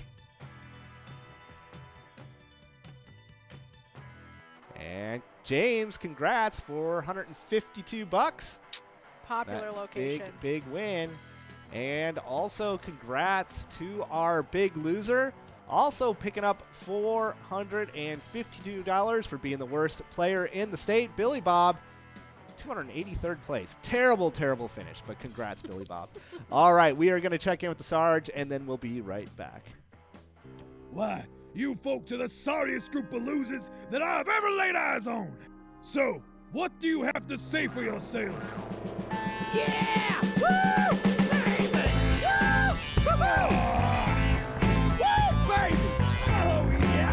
And James, congrats for $152. Popular That location. Big win. And also congrats to our big loser. Also picking up $452 for being the worst player in the state. Billy Bob, 283rd place. Terrible, terrible finish, but congrats, Billy Bob. All right, we are going to check in with the Sarge, and then we'll be right back. Why, you folks are the sorriest group of losers that I've ever laid eyes on. So, what do you have to say for yourselves? Yeah! Woo! Baby! Woo! Woo, baby! Oh, yeah!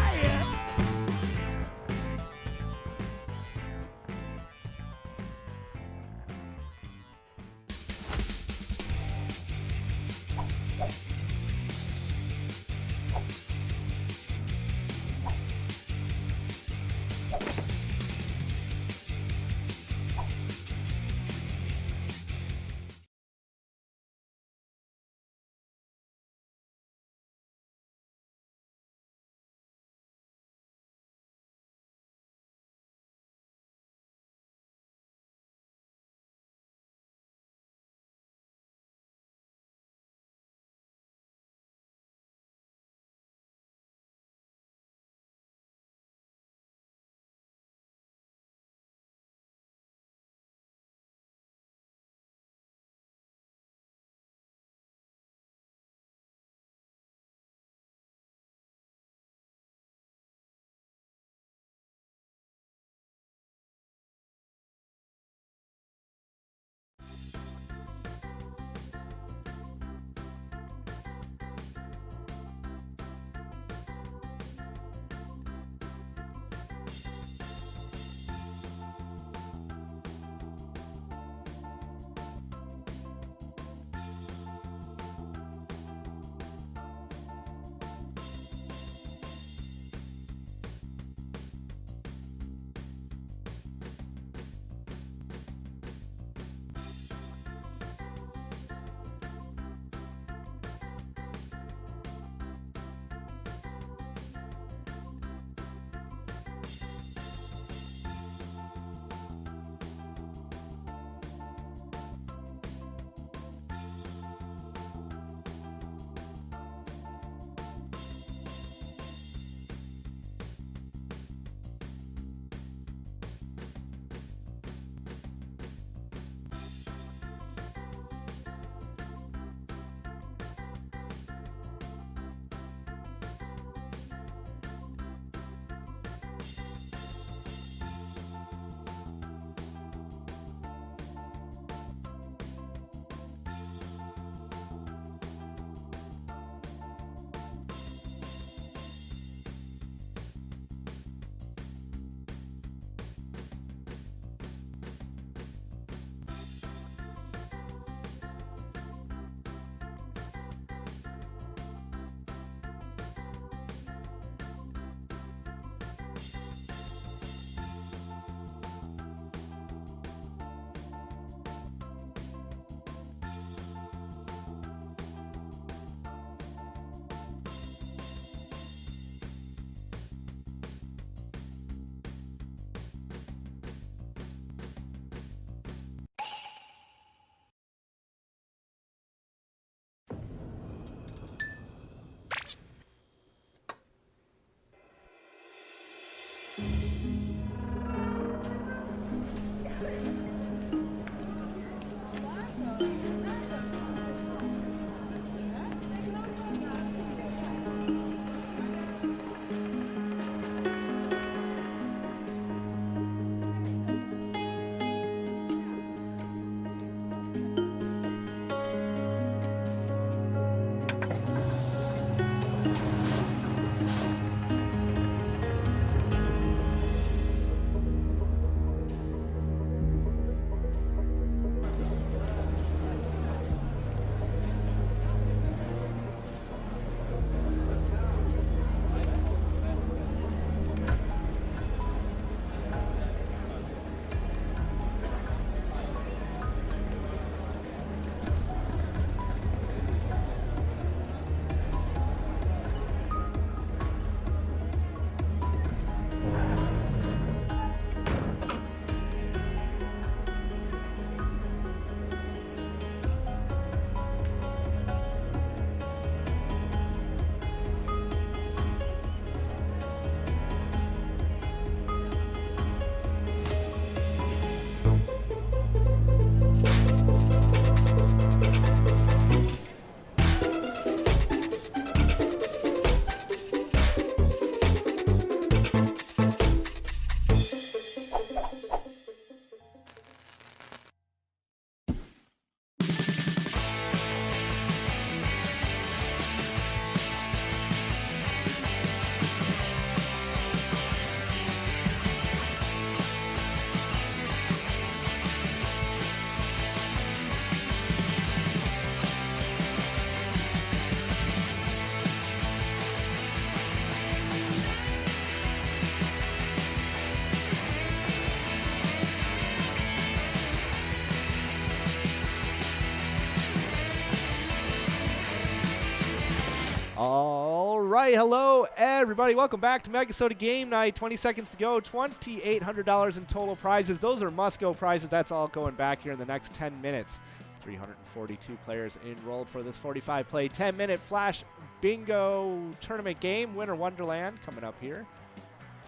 right, hello, everybody. Welcome back to MegaSota Game Night. 20 seconds to go, $2,800 in total prizes. Those are must-go prizes. That's all going back here in the next 10 minutes. 342 players enrolled for this 45-play, 10-minute Flash Bingo tournament game. Winter Wonderland coming up here.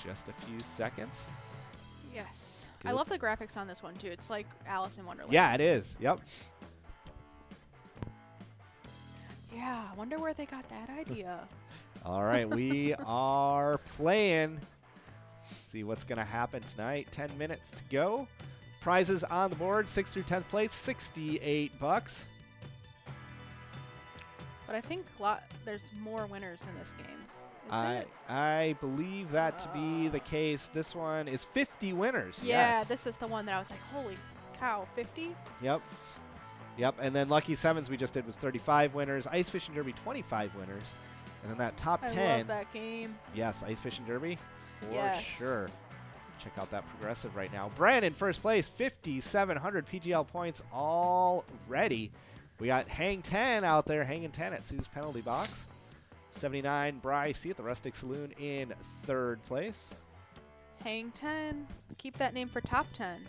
Just a few seconds. Yes. Good. I love the graphics on this one, too. It's like Alice in Wonderland. Yeah, it is. Yep. Yeah, I wonder where they got that idea. All right, we are playing. Let's see what's going to happen tonight. 10 minutes to go. Prizes on the board, 6th through 10th place, $68. But I think there's more winners in this game. Is it? I believe that to be the case. This one is 50 winners. Yeah, yes. this is the one that I was like, holy cow, 50? Yep. Yep, and then Lucky Sevens we just did was 35 winners. Ice Fishing Derby, 25 winners. And then that top 10. I love that game. Yes, Ice Fishing Derby, for Yes. sure. Check out that progressive right now. Brandon, first place, 5,700 PGL points already. We got Hang 10 out there, hanging 10 at Sue's penalty box. 79, Bryce at the Rustic Saloon in third place. Hang 10. Keep that name for top 10.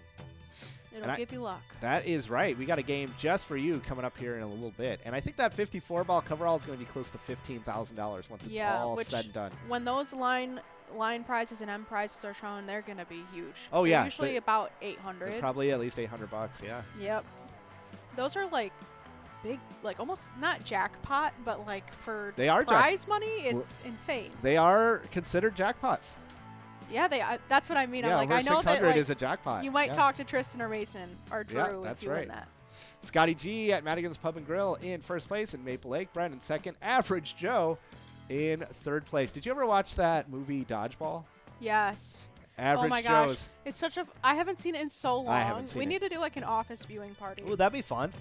It'll give you luck. That is right. We got a game just for you coming up here in a little bit. And I think that 54-ball coverall is going to be close to $15,000 once it's all said and done. When those line prizes and M prizes are shown, they're going to be huge. Oh, they're yeah. Usually about 800. Probably at least $800, yeah. Yep. Those are like big, like almost not jackpot, but like for They are prize money, it's insane. They are considered jackpots. Yeah, that's what I mean. Yeah, I'm like, over I know 600 that like, is a jackpot. you might talk to Tristan or Mason or Drew Yeah, that's if you win right. that. Scotty G at Madigan's Pub and Grill in first place, and Maple Lake, Brandon second. Average Joe in third place. Did you ever watch that movie Dodgeball? Yes. Average oh my gosh, Joe's. it's such a. I haven't seen it in so long. I haven't seen we it. need to do like an office viewing party. Ooh, that'd be fun.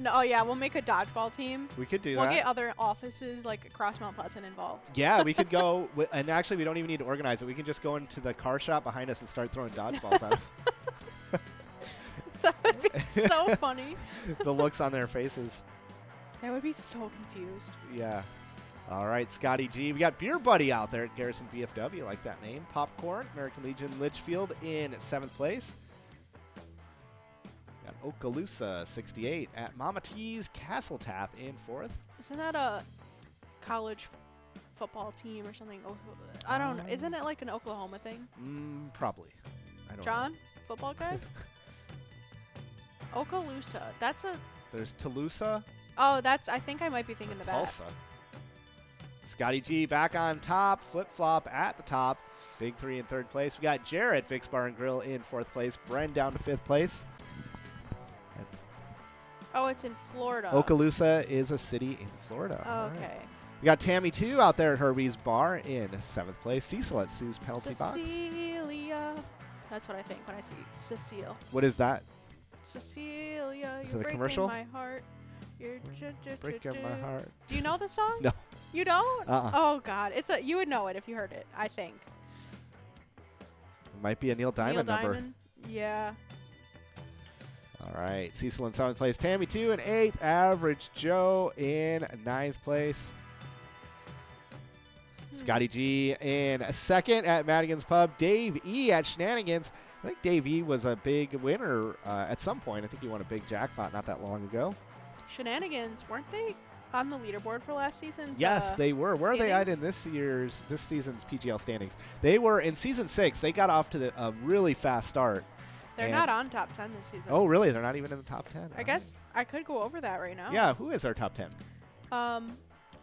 Oh yeah, we'll make a dodgeball team. We could do We'll that. get other offices like across Mount Pleasant involved. Yeah, we could go, and actually we don't even need to organize it. We can just go into the car shop behind us and start throwing dodgeballs at them. That would be so funny. The looks on their faces. They would be so confused. Yeah. All right, Scotty G. We got Beer Buddy out there at Garrison VFW. Like that name. Popcorn, American Legion Litchfield in 7th place. Got Okaloosa 68 at Mama T's Castle Tap in 4th. Isn't that a college football team or something? I don't know. Isn't it like an Oklahoma thing? Probably. I don't John, know. football guy? Okaloosa. That's a. There's Toulouse. Oh, that's. I think I might be thinking of that. Tulsa. Scotty G back on top. Flip flop at the top. Big 3 in 3rd place. We got Jared, Vic's Bar and Grill in 4th place. Bren down to 5th place. Oh, it's in Florida. Okaloosa is a city in Florida. Oh, All okay. right. We got Tammy 2 out there at Herbie's Bar in 7th place. Cecil at Sue's Penalty Box. Cecilia. That's what I think when I see Cecile. What is that? Cecilia, Is you're it a breaking commercial? my heart. You're Breaking my heart. Do you know the song? No. You don't? Uh-uh. Oh God, you would know it if you heard it. I think. It might be a Neil Diamond number. Diamond. Yeah. All right. Cecil in 7th place. Tammy 2 in 8th. Average Joe in 9th place. Scotty G in 2nd at Madigan's Pub. Dave E at Shenanigans. I think Dave E was a big winner at some point. I think he won a big jackpot not that long ago. Shenanigans, weren't they on the leaderboard for last season's? Yes, they were. Where are they at in standings? this season's PGL standings? They were in season 6. They got off to a really fast start. They're not on top 10 this season. Oh, really? They're not even in the top 10. I guess I could go over that right now. Yeah, who is our top 10?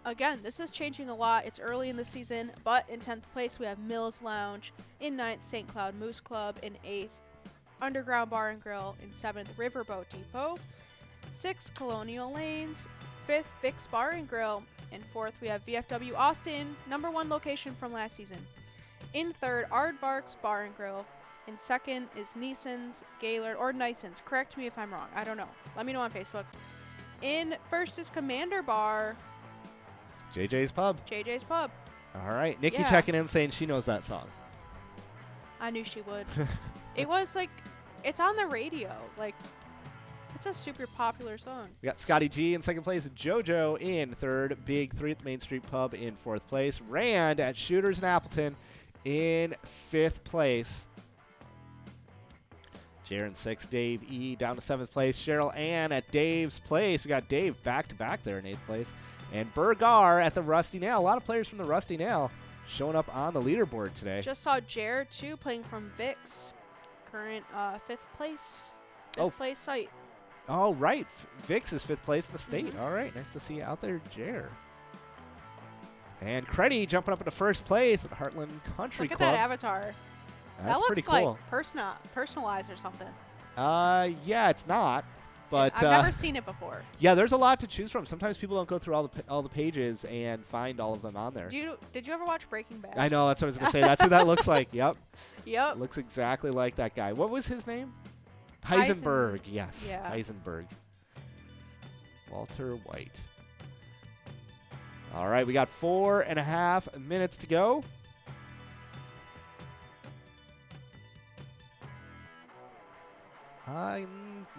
Again, this is changing a lot. It's early in the season, but in 10th place we have Mills Lounge. In 9th, St. Cloud Moose Club. In 8th, Underground Bar and Grill. In 7th, Riverboat Depot. 6th, Colonial Lanes. 5th, Vic's Bar and Grill. In 4th, we have VFW Austin, #1 location from last season. In 3rd, Aardvark's Bar and Grill. In 2nd is Neeson's, Gaylord, or Nison's. Correct me if I'm wrong. I don't know. Let me know on Facebook. In 1st is Commander Bar. JJ's Pub. JJ's Pub. All right. Nikki Yeah. checking in saying she knows that song. I knew she would. It was like, it's on the radio. Like, It's a super popular song. We got Scotty G in second place, JoJo in third, Big 3 at the Main Street Pub in fourth place, Rand at Shooters in Appleton in fifth place. Jaron 6, Dave E down to 7th place. Cheryl Ann at Dave's place. We got Dave back-to-back there in 8th place. And Burgar at the Rusty Nail. A lot of players from the Rusty Nail showing up on the leaderboard today. Just saw Jared, too, playing from Vix. Current 5th place. 5th place site. Oh, right. Vix is 5th place in the state. All right. Nice to see you out there, Jer. And Creddy jumping up into first place at Heartland Country Look Club. at that avatar. That's that pretty looks cool. like personalized or something. Yeah, it's not. But I've never seen it before. yeah, there's a lot to choose from. Sometimes people don't go through all the pages and find all of them on there. Did you ever watch Breaking Bad? I know, that's what I was going to say. That's who that looks like. Yep. Yep. Looks exactly like that guy. What was his name? Heisenberg. Yes. Yeah. Heisenberg. Walter White. All right, we got 4.5 minutes to go.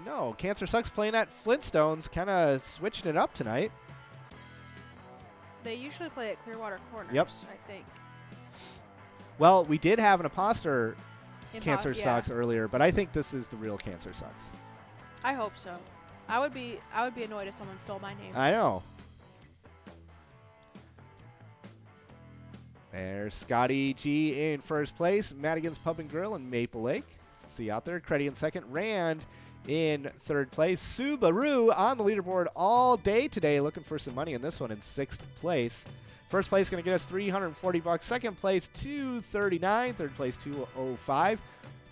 No, Cancer Sucks playing at Flintstones, kind of switching it up tonight. They usually play at Clearwater Corners, Yep. I think. Well, we did have an imposter Cancer yeah. Sucks earlier, but I think this is the real Cancer Sucks. I hope so. I would be annoyed if someone stole my name. I know. There's Scotty G in first place, Madigan's Pub and Grill in Maple Lake. See you out there. Creddy in second, Rand in third place. Subaru on the leaderboard all day today, looking for some money in this one in sixth place. First place going to get us $340. Second place, $239. Third place, $205.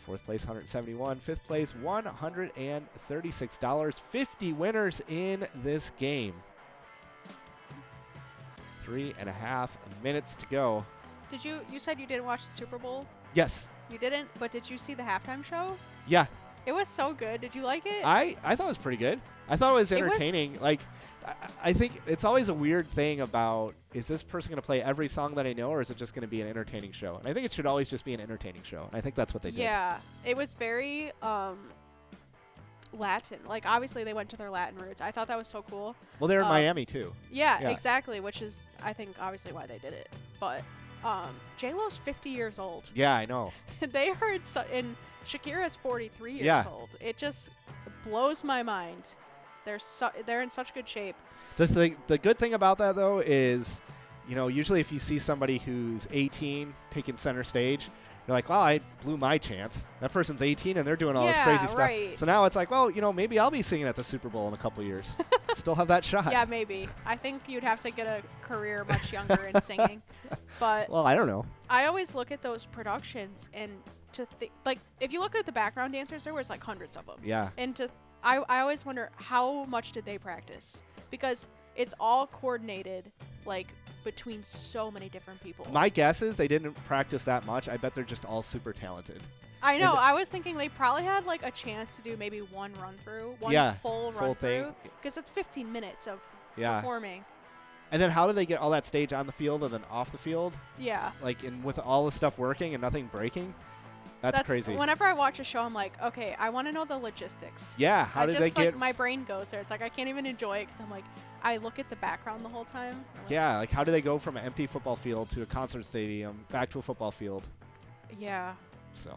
Fourth place, $171. Fifth place, $136. 50 winners in this game. 3.5 minutes to go. You said you didn't watch the Super Bowl? Yes. You didn't, but did you see the halftime show? Yeah. It was so good. Did you like it? I thought it was pretty good. I thought it was entertaining. I think it's always a weird thing about, is this person going to play every song that I know, or is it just going to be an entertaining show? And I think it should always just be an entertaining show. And I think that's what they did. Yeah. It was very Latin. Like, obviously, they went to their Latin roots. I thought that was so cool. Well, they're in Miami, too. Yeah, exactly, which is, I think, obviously why they did it. But J-Lo's 50 years old. Yeah, I know. They heard, and Shakira's 43 years Yeah. old. It just blows my mind. They're in such good shape. The good thing about that, though, is, usually if you see somebody who's 18 taking center stage, you're like, well, I blew my chance. That person's 18 and they're doing all this crazy stuff. Right. So now it's like, well, maybe I'll be singing at the Super Bowl in a couple years. Still have that shot. Yeah, maybe. I think you'd have to get a career much younger in singing. But Well, I don't know. I always look at those productions and if you look at the background dancers, there was like hundreds of them. Yeah. And I always wonder, how much did they practice? Because it's all coordinated, between so many different people. My guess is they didn't practice that much. I bet they're just all super talented. I know. I was thinking they probably had a chance to do maybe one run through, full run through, because it's 15 minutes of performing. And then how do they get all that stage on the field and then off the field? Yeah. And with all the stuff working and nothing breaking? That's crazy. Whenever I watch a show, I'm like, okay, I want to know the logistics. Yeah. How did they get? My brain goes there. It's like I can't even enjoy it because I'm like, I look at the background the whole time. Yeah. How do they go from an empty football field to a concert stadium back to a football field? Yeah. So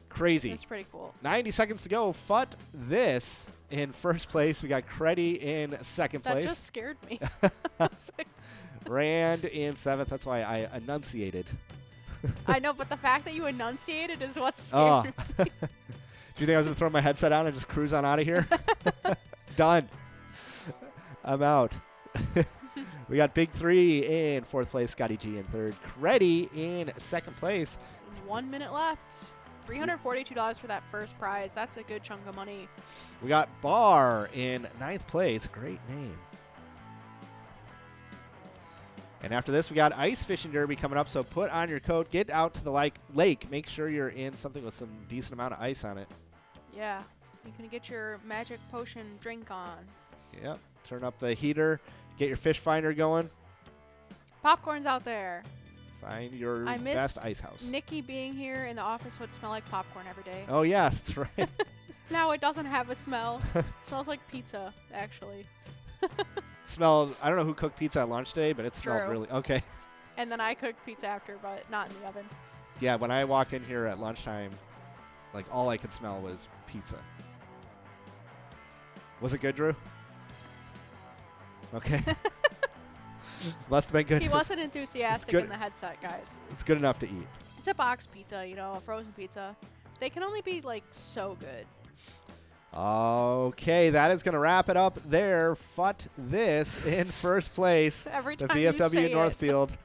crazy. It's pretty cool. 90 seconds to go. Fut this in first place. We got Creddy in second place. That just scared me. Rand in seventh. That's why I enunciated. I know, but the fact that you enunciated is what scared me. Do you think I was going to throw my headset on and just cruise on out of here? Done. I'm out. We got Big 3 in fourth place, Scotty G in third, Creddy in second place. 1 minute left. $342 for that first prize. That's a good chunk of money. We got Bar in ninth place. Great name. And after this, we got Ice Fishing Derby coming up, so put on your coat, get out to the lake. Make sure you're in something with some decent amount of ice on it. Yeah. You can get your magic potion drink on. Yep. Turn up the heater. Get your fish finder going. Popcorn's out there. Find your I miss best ice house. Nikki being here in the office would smell like popcorn every day. Oh, yeah, that's right. Now it doesn't have a smell. Smells like pizza, actually. Smelled. I don't know who cooked pizza at lunch today, but it smelled True. really okay. And then I cooked pizza after, but not in the oven. Yeah, when I walked in here at lunchtime, like all I could smell was pizza. Was it good, Drew? Okay. Must have been good. He wasn't enthusiastic good. in the headset, guys. It's good enough to eat. It's a box pizza, you know, a frozen pizza. They can only be, like, so good. Okay, that is going to wrap it up there. Fut this in first place. Every The time you say VFW it. Northfield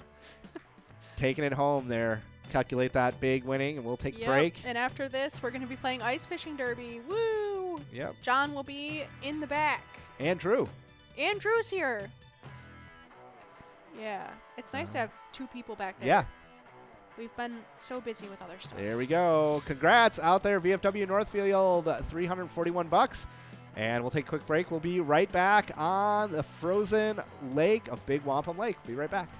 taking it home there. Calculate that big winning, and we'll take a Yep. break. And after this, we're going to be playing Ice Fishing Derby. Woo! Yep. John will be in the back. And Drew. And Drew's here. Yeah. It's nice to have two people back there. Yeah. We've been so busy with other stuff. There we go. Congrats out there, VFW Northfield, $341. And we'll take a quick break. We'll be right back on the frozen lake of Big Wampum Lake. Be right back.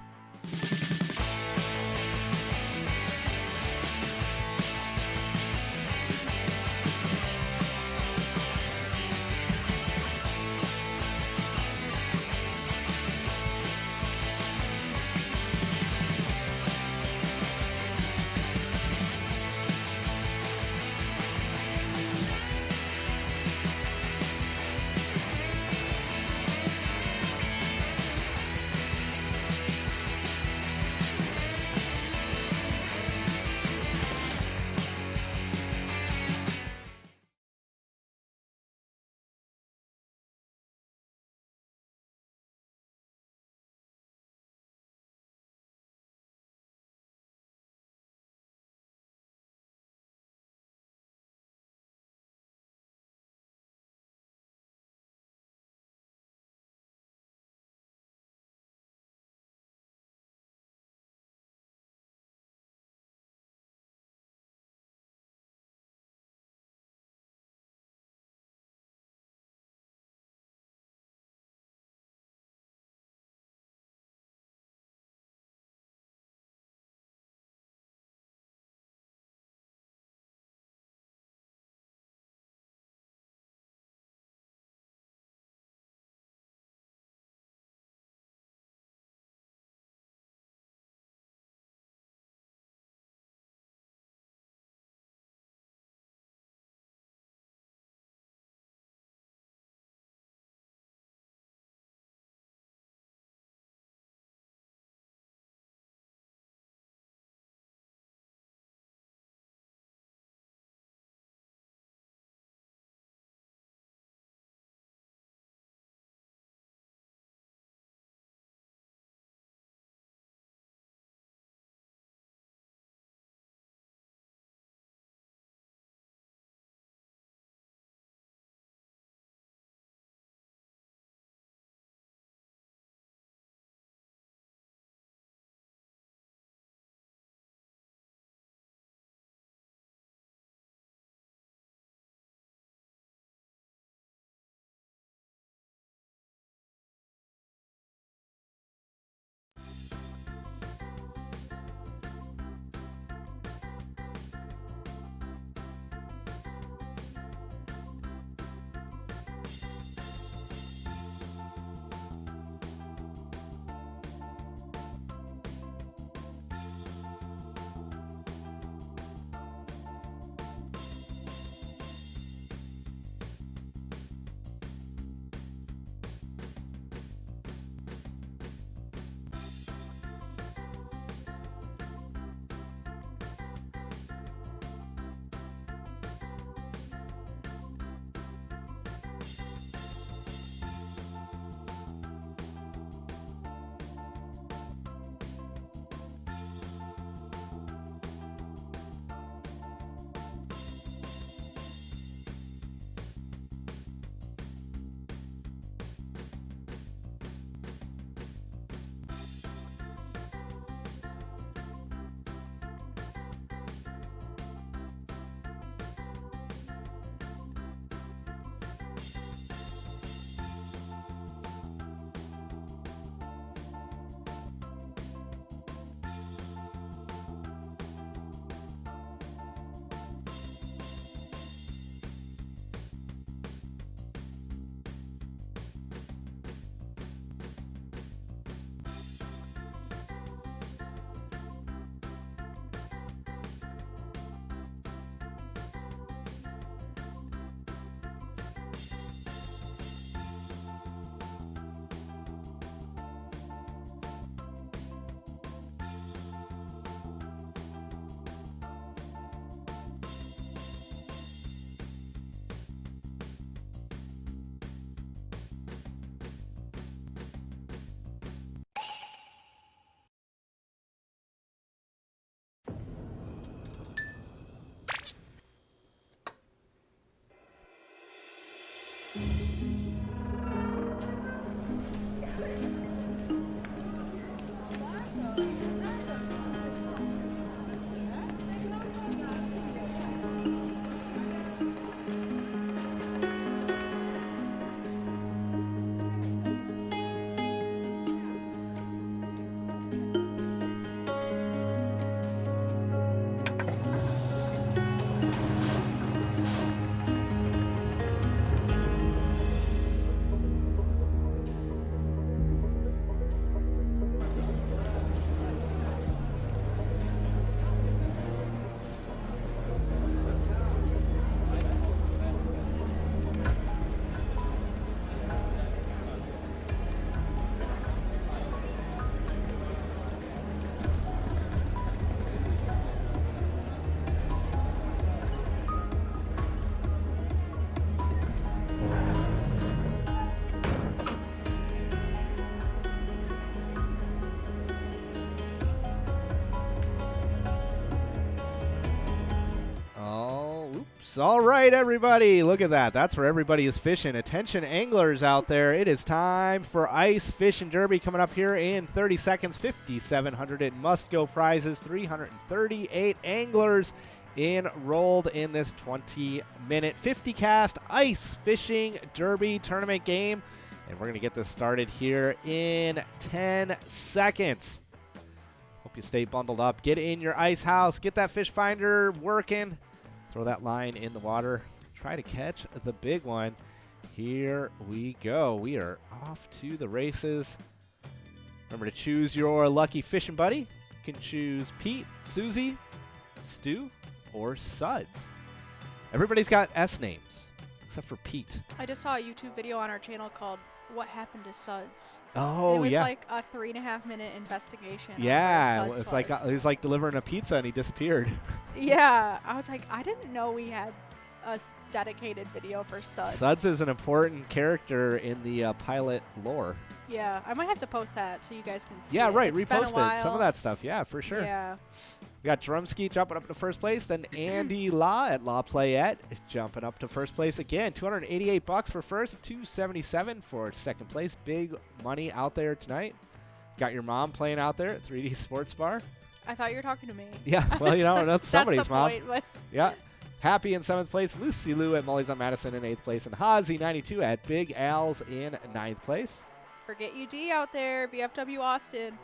Whoops. All right, everybody. Look at that. That's where everybody is fishing. Attention anglers out there. It is time for Ice Fishing Derby coming up here in 30 seconds. 5,700 in must-go prizes. 338 anglers enrolled in this 20-minute 50-cast Ice Fishing Derby tournament game. And we're going to get this started here in 10 seconds. Hope you stay bundled up. Get in your ice house. Get that fish finder working. Throw that line in the water. Try to catch the big one. Here we go. We are off to the races. Remember to choose your lucky fishing buddy. You can choose Pete, Susie, Stu, or Suds. Everybody's got S names, except for Pete. I just saw a YouTube video on our channel called What Happened to Suds. Oh, it was yeah. like a 3.5-minute investigation. on Yeah, where Suds it's like was. it was like delivering a pizza and he disappeared. Yeah, I was like, I didn't know we had a dedicated video for Suds. Suds is an important character in the pilot lore. Yeah, I might have to post that so you guys can see Yeah, it. right. It's been a Repost it. while. Some of that stuff. Yeah, for sure. Yeah. We got Drumski jumping up to first place. Then Andy Law at La Playette jumping up to first place again. $288 for first. $277 for second place. Big money out there tonight. Got your mom playing out there at 3D Sports Bar. I thought you were talking to me. Yeah, well, you know, that's somebody's That's the mom. point, but Yeah. Happy in 7th place. Lucy Lou at Molly's on Madison in 8th place. And Hazy 92 at Big Al's in 9th place. forget UD out there, VFW Austin.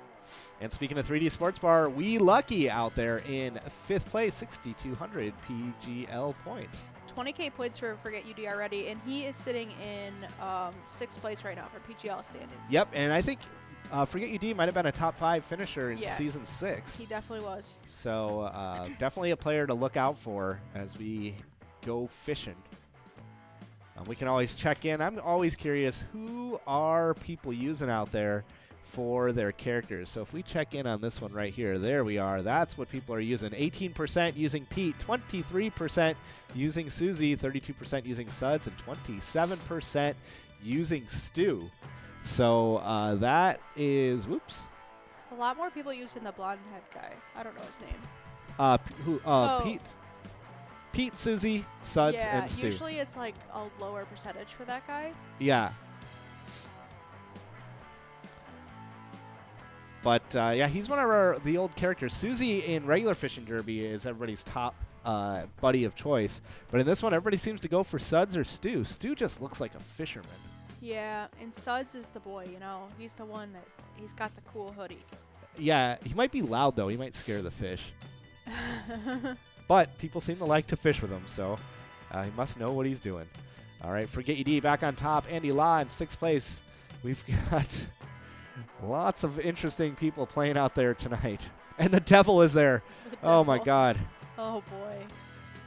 And speaking of 3D Sports Bar, We Lucky out there in 5th place, 6,200 PGL points. 20K points for Forget UD already, and he is sitting in 6th place right now for PGL standings. Yep, and I think Forget UD might have been a top 5 finisher in Yeah. season 6. He definitely was. So definitely a player to look out for as we go fishing. We can always check in. I'm always curious, who are people using out there for their characters? So if we check in on this one right here, there we are. That's what people are using. 18% using Pete, 23% using Susie, 32% using Suds, and 27% using Stu. So that is, whoops. A lot more people using the blonde head guy. I don't know his name. Oh. Pete, Susie, Suds, yeah, and Stu. usually it's like a lower percentage for that guy. Yeah. But yeah, he's one of the old characters. Susie in regular fishing derby is everybody's top buddy of choice. But in this one, everybody seems to go for Suds or Stu. Stu just looks like a fisherman. Yeah, and Suds is the boy, you know. He's the one that he's got the cool hoodie. Yeah, he might be loud, though. He might scare the fish. But people seem to like to fish with him, so he must know what he's doing. All right, Forget UD back on top. Andy Law in 6th place. We've got lots of interesting people playing out there tonight. And the devil is there. The Oh, my devil. God. Oh, boy.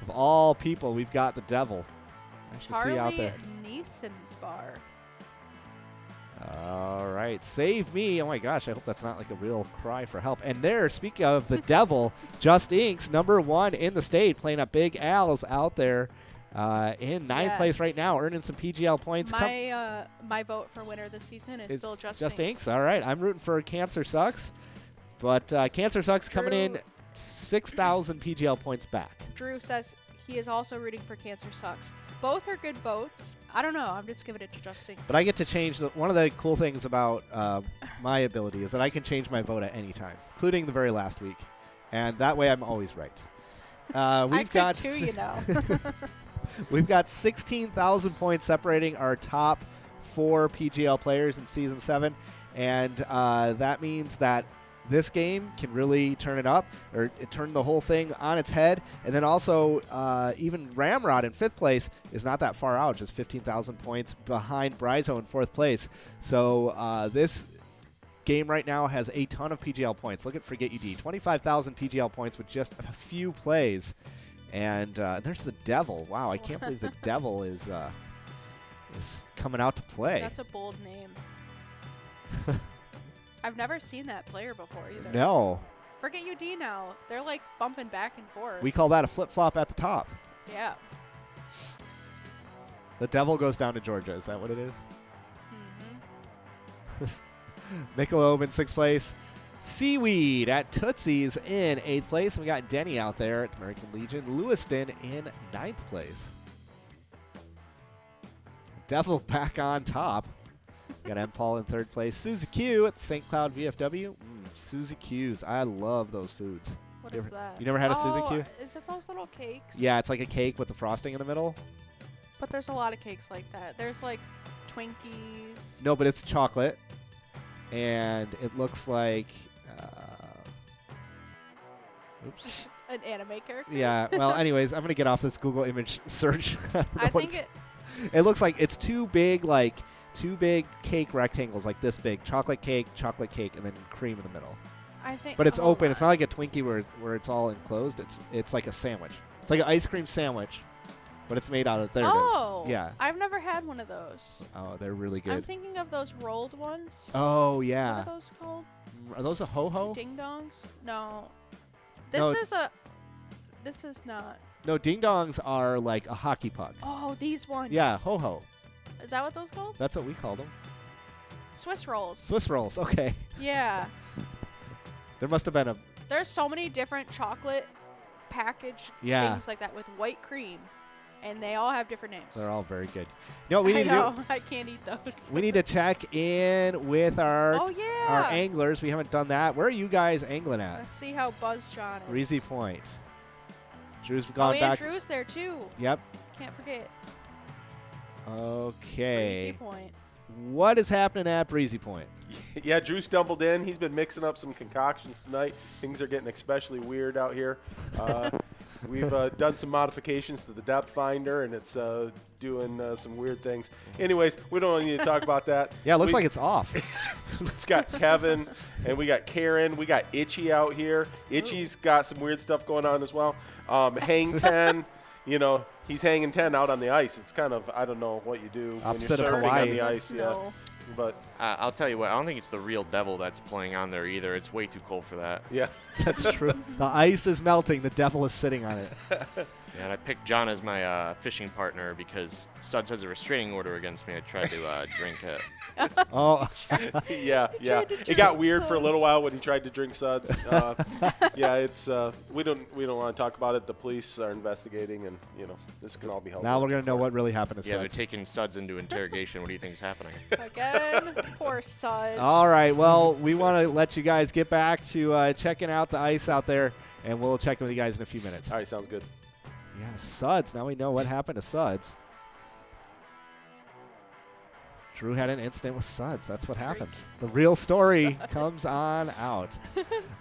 Of all people, we've got the devil. Nice to see out Charlie there. Neeson's bar. All right, save me. Oh, my gosh, I hope that's not like a real cry for help. And there, speaking of the devil, Just Inks, #1 in the state, playing up Big Al's out there in 9th place right Yes. now, earning some PGL points. My vote for winner this season is still Just Just Inks. Inks. All right, I'm rooting for Cancer Sucks. But Cancer Sucks coming in Drew- 6,000 PGL points back. Drew says he is also rooting for Cancer Sucks. Both are good votes. I don't know. I'm just giving it to Just Inks. But I get to change. One of the cool things about my ability is that I can change my vote at any time, including the very last week. And that way I'm always right. We've got too, you know. We've got 16,000 points separating our top 4 PGL players in Season 7. And that means that this game can really turn it up, or turn the whole thing on its head. And then also, even Ramrod in 5th place is not that far out, just 15,000 points behind Bryzo in 4th place. So this game right now has a ton of PGL points. Look at Forget UD, 25,000 PGL points with just a few plays. And there's the devil. Wow, I can't believe the devil is coming out to play. That's a bold name. I've never seen that player before either. No. Forget UD now. They're like bumping back and forth. We call that a flip-flop at the top. Yeah. The devil goes down to Georgia. Is that what it is? Mm-hmm. Michelob in 6th place. Seaweed at Tootsie's in 8th place. We got Denny out there at American Legion. Lewiston in 9th place. Devil back on top. We got M. Paul in 3rd place. Suzy Q at St. Cloud VFW. Suzy Q's. I love those foods. What You is ever- that? you never had a Suzy Q? Is it those little cakes? Yeah, it's like a cake with the frosting in the middle. But there's a lot of cakes like that. There's like Twinkies. No, but it's chocolate. And it looks like... oops. An anime character. Yeah, well, anyways, I'm going to get off this Google image search. I think it looks like it's two big cake rectangles like this big. Chocolate cake, and then cream in the middle. I think. But it's hold open. on. It's not like a Twinkie where it's all enclosed. It's like a sandwich. It's like an ice cream sandwich, but it's made out of, there Oh. it is. Yeah. I've never had one of those. Oh, they're really I'm good. thinking of those rolled ones. Oh, What yeah. are those called? Are those a ho-ho? Ding dongs? No. This No. is not. No, ding-dongs are like a hockey puck. Oh, these ones. Yeah, ho-ho. Is that what those called? That's what we called them. Swiss rolls. Swiss rolls. Okay. Yeah. There must have been a... There's so many different chocolate package Yeah. things like that with white cream, and they all have different names. They're all very good. You know what we I need to know. do? I can't eat those. We need to check in with our Oh yeah. our anglers. We haven't done that. Where are you guys angling at? Let's see how Buzz John is. Breezy Point. Drew's Oh, gone and back. Drew's there too. Yep. Can't forget. Breezy Okay. Point. What is happening at Breezy Point? Yeah, Drew stumbled in. He's been mixing up some concoctions tonight. Things are getting especially weird out here. We've done some modifications to the depth finder, and it's doing some weird things. Anyways, we don't need to talk about that. Yeah, it looks like it's off. We've got Kevin, and we got Karen. We got Itchy out here. Itchy's got some weird stuff going on as well. Hang 10, you know, he's hanging 10 out on the ice. It's kind of, I don't know what you do Opposite when of you're surfing Hawaii. on the ice. Yeah. Snow. But, I'll tell you what, I don't think it's the real devil that's playing on there either. It's way too cold for that. yeah. That's true. The ice is melting. The devil is sitting on it. Yeah, and I picked John as my fishing partner because Suds has a restraining order against me. I tried to drink it. Oh, yeah. Tried to It drink got weird for a little suds. while when he tried to drink suds. Yeah, it's we don't want to talk about it. The police are investigating, and you know this can all be held. now up we're in gonna know court. what really happened to Yeah, they're Suds. taking Suds into interrogation. What do you think is happening? Again. Poor Suds. All right. Well, we want to let you guys get back to checking out the ice out there, and we'll check in with you guys in a few minutes. All right, sounds good. Yeah, Suds. Now we know what happened to Suds. Drew had an incident with Suds. That's what happened. The real story comes on out.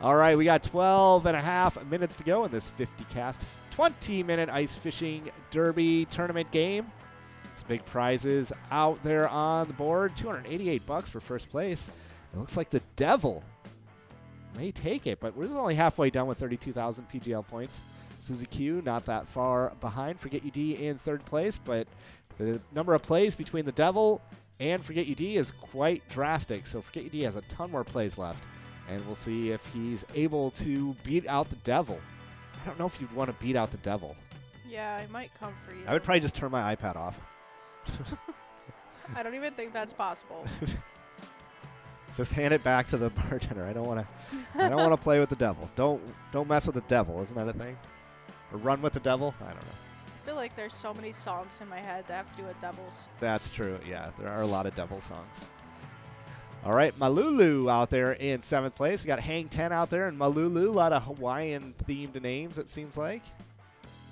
All right, we got 12 and a half minutes to go in this 50-cast, 20-minute ice fishing derby tournament game. Some big prizes out there on the board. $288 for first place. It looks like the Devil may take it, but we're only halfway done with 32,000 PGL points. Suzy Q not that far behind. Forget UD in third place, but the number of plays between the Devil and Forget UD is quite drastic. So Forget UD has a ton more plays left, and we'll see if he's able to beat out the Devil. I don't know if you'd want to beat out the Devil. Yeah, I might come for you. I would probably just turn my iPad off. I don't even think that's possible. Just hand it back to the bartender. I don't want to. I don't want to play with the Devil. Don't mess with the Devil. Isn't that a thing? Or run with the Devil? I don't know. I feel like there's so many songs in my head that have to do with devils. That's true. Yeah, there are a lot of Devil songs. All right, Malulu out there in 7th place. We got Hang 10 out there and Malulu. A lot of Hawaiian-themed names, it seems like.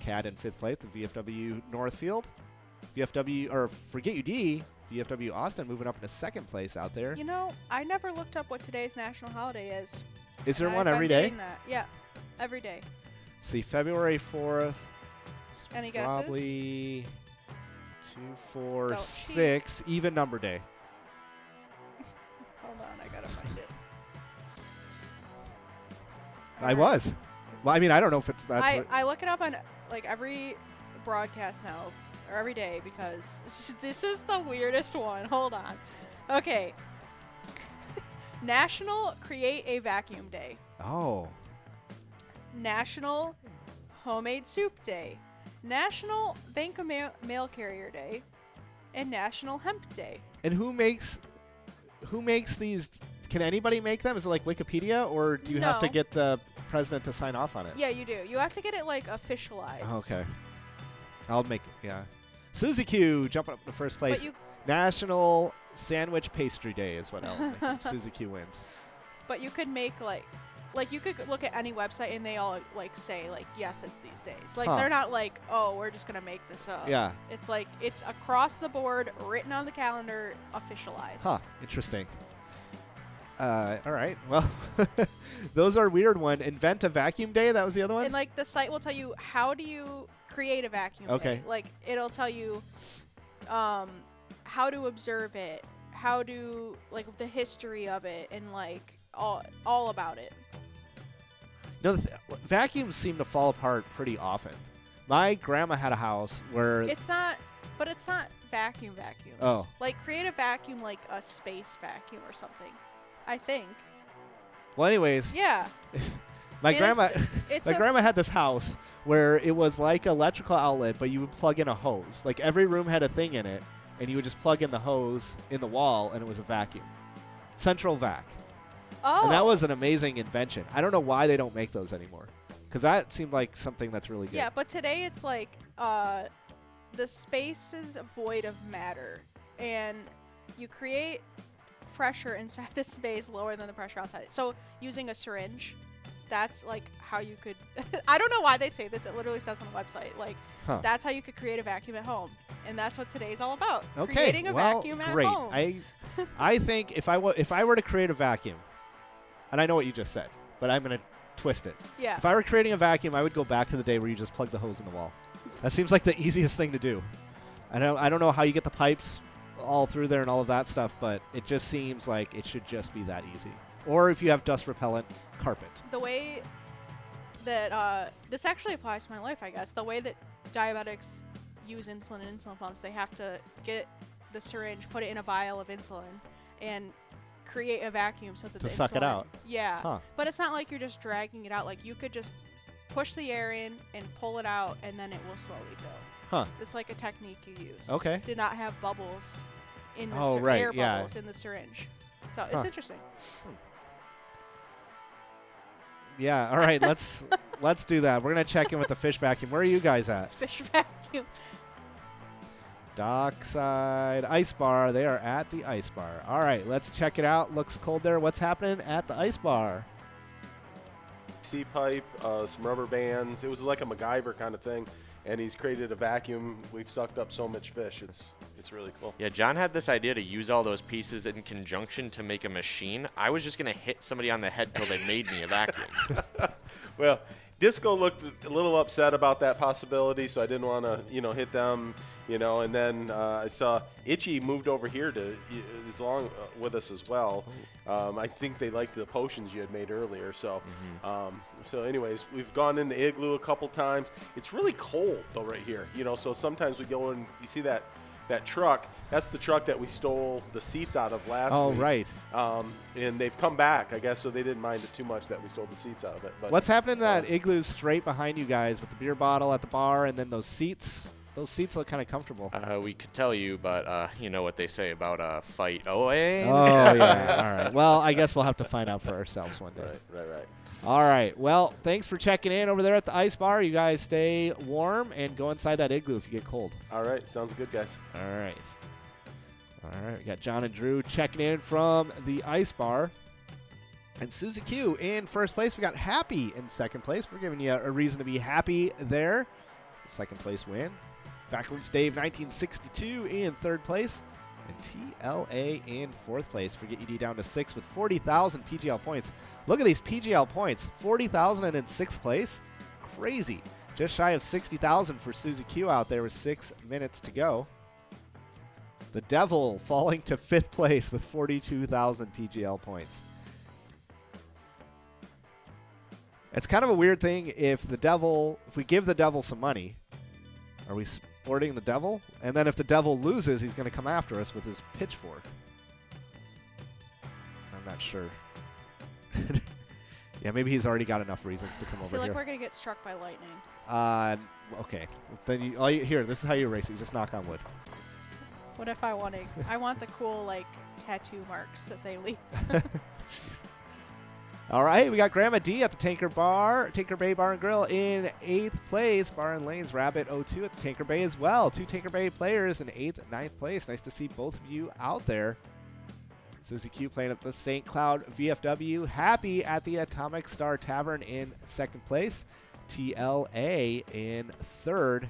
Cad in 5th place, the VFW Northfield. VFW, or Forget UD, VFW Austin moving up into 2nd place out there. You know, I never looked up what today's national holiday is. Is there and one I've every been day? doing that. Yeah, every day. See, February 4th. It's Any guesses? probably 2, 4, Don't 6, even number day. Hold on, I gotta find it. I Alright. was. Well, I mean, I don't know if it's that's. I look it up on like every broadcast now, or every day, because this is the weirdest one. Hold on. Okay. National Create a Vacuum Day. Oh. National Homemade Soup Day. National Bank a Mail Carrier Day. And National Hemp Day. And who makes these can anybody make them? Is it like Wikipedia, or do you have to No. get the president to sign off on it? Yeah, you do. You have to get it like officialized. Oh, okay. I'll make it. Yeah. Suzy Q jumping up to first place. But you, National Sandwich Pastry Day is what I'll make if Suzy Q wins. but you could make like you could look at any website and they all like say like yes, it's these days. Like Huh. they're not like, oh, we're just gonna make this up. Yeah. It's like it's across the board, written on the calendar, officialized. Huh. Interesting. All right. Well, those are weird one. Invent a vacuum day. That was the other one. And like the site will tell you how do you create a vacuum. Okay. Day. Like it'll tell you how to observe it, how to like the history of it, and like all about it. No, vacuums seem to fall apart pretty often. My grandma had a house where It's not vacuums. Oh. Like create a vacuum like a space vacuum or something. I think. well, anyways, Yeah. my And grandma It's my a- grandma had this house where it was like an electrical outlet, but you would plug in a hose. Like every room had a thing in it, and you would just plug in the hose in the wall, and it was a vacuum. Central vac. Oh. And that was an amazing invention. I don't know why they don't make those anymore, because that seemed like something that's really good. Yeah, but today it's like the space is void of matter, and you create pressure inside a space lower than the pressure outside. So using a syringe, that's like how you could. I don't know why they say this. It literally says on the website, like Huh. that's how you could create a vacuum at home, and that's what today's all about. Okay, Creating a well, vacuum at great. home. I think if I were to create a vacuum, and I know what you just said, but I'm gonna twist it. Yeah. If I were creating a vacuum, I would go back to the day where you just plug the hose in the wall. That seems like the easiest thing to do. I don't know how you get the pipes all through there and all of that stuff, but it just seems like it should just be that easy. Or if you have dust repellent, carpet. The way that this actually applies to my life, I guess. The way that diabetics use insulin and insulin pumps, they have to get the syringe, put it in a vial of insulin, and create a vacuum so that To the suck it insulin- out. Yeah, Huh. but it's not like you're just dragging it out. Like you could just push the air in and pull it out, and then it will slowly fill. Huh. It's like a technique you use. Okay. To not have bubbles in the Oh, right, air yeah. bubbles in the syringe. So Huh. it's interesting. Yeah. All right. let's do that. We're gonna check in with the fish vacuum. Where are you guys at? Fish vacuum. Dockside Ice Bar. They are at the Ice Bar. All right. Let's check it out. Looks cold there. What's happening at the Ice Bar? C pipe, some rubber bands. It was like a MacGyver kind of thing, and he's created a vacuum. We've sucked up so much fish. It's really cool. Yeah, John had this idea to use all those pieces in conjunction to make a machine. I was just going to hit somebody on the head till they made me a vacuum. Well, Disco looked a little upset about that possibility, so I didn't want to, hit them, And then I saw Itchy moved over here to is along with us as well. I think they liked the potions you had made earlier. So, so anyways, we've gone in the igloo a couple times. It's really cold though right here, So sometimes we go and you see that truck. That's the truck that we stole the seats out of last week. Oh, right. And they've come back, I guess, so they didn't mind it too much that we stole the seats out of it. But What's happening to that igloo straight behind you guys with the beer bottle at the bar and then those seats? Those seats look kind of comfortable. We could tell you, but you know what they say about a fight. Oh, eh? Oh, yeah. All right. Well, I guess we'll have to find out for ourselves one day. Right. All right. Well, thanks for checking in over there at the Ice Bar. You guys stay warm and go inside that igloo if you get cold. All right. Sounds good, guys. All right. We got John and Drew checking in from the Ice Bar. And Suzy Q in first place. We got Happy in second place. We're giving you a reason to be happy there. Second place win. Backwards Dave 1962 in third place. And TLA in fourth place for Get ED down to 6 with 40,000 PGL points. Look at these PGL points. 40,000 and in sixth place. Crazy. Just shy of 60,000 for Suzy Q out there with 6 minutes to go. The Devil falling to fifth place with 42,000 PGL points. It's kind of a weird thing if we give the Devil some money, are we supporting the Devil? And then if the Devil loses, he's going to come after us with his pitchfork. I'm not sure. Yeah, maybe he's already got enough reasons to come I over feel like here. we're gonna get struck by lightning. Okay. Then here, this is how you erase it. You just knock on wood. What if I want the cool like tattoo marks that they leave? All right, we got Grandma D at the Tanker Bay Bar and Grill in 8th place. Bar and Lanes Rabbit 02 at the Tanker Bay as well. 2 Tanker Bay players in 8th and 9th place. Nice to see both of you out there. Susie Q playing at the St. Cloud VFW. Happy at the Atomic Star Tavern in 2nd place. TLA in 3rd.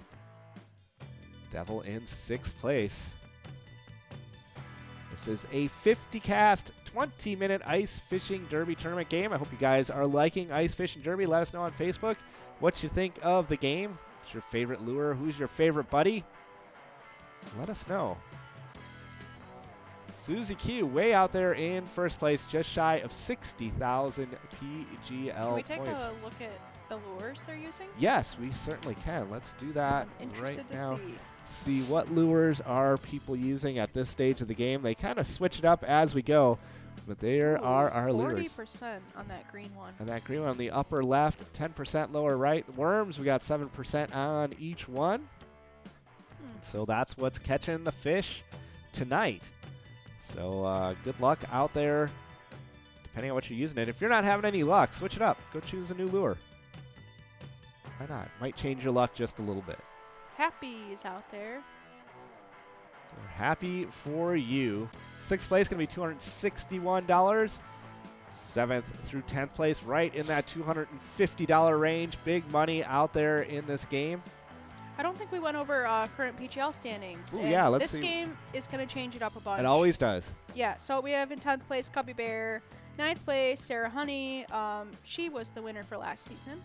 Devil in 6th place. This is a 50-cast, 20-minute ice fishing derby tournament game. I hope you guys are liking Ice Fishing Derby. Let us know on Facebook what you think of the game. What's your favorite lure? Who's your favorite buddy? Let us know. Susie Q way out there in 1st place, just shy of 60,000 PGL Can we take points. a look at the lures they're using? Yes, we certainly can. Let's do that I'm right interested to now. see. See what lures are people using at this stage of the game. They kind of switch it up as we go, but there are our lures. 40% on that green one. And that green one on the upper left, 10% lower right. Worms, we got 7% on each one. So that's what's catching the fish tonight. So good luck out there, depending on what you're using it. If you're not having any luck, switch it up. Go choose a new lure. Why not? Might change your luck just a little bit. Happy's out there. We're happy for you. 6th place going to be $261. 7th through 10th place, right in that $250 range. Big money out there in this game. I don't think we went over current PGL standings. Ooh, and yeah, let's this see. game is going to change it up a bunch. It always does. Yeah, so we have in 10th place Cubby Bear. 9th place Sarah Honey. She was the winner for last season.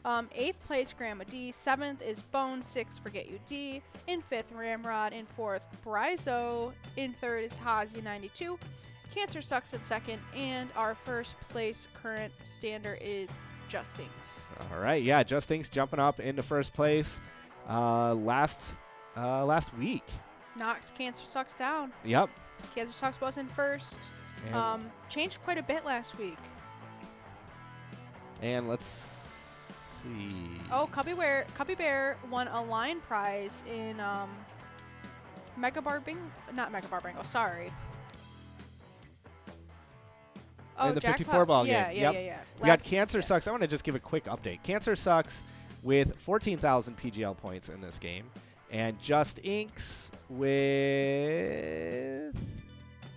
8th place Grandma D. 7th is Bone. 6th Forget You D. In 5th Ramrod. In 4th Brizo. In 3rd is Hazy 92. Cancer Sucks in 2nd. And our 1st place current stander is Justinks. All right, yeah, Justinks jumping up into 1st place last week. Knocked Cancer Sucks down. Yep. Cancer Sucks was in 1st. And, Changed quite a bit last week. and let's see. Oh, Cubby Bear won a line prize in Mega Bar Bingo. Not Mega Bar Bingo, sorry. Oh, in the jackpot. 54 ball Yeah. game. Yep. We got Last- Cancer yeah. Sucks. I want to just give a quick update. Cancer Sucks with 14,000 PGL points in this game. And Just Inks with...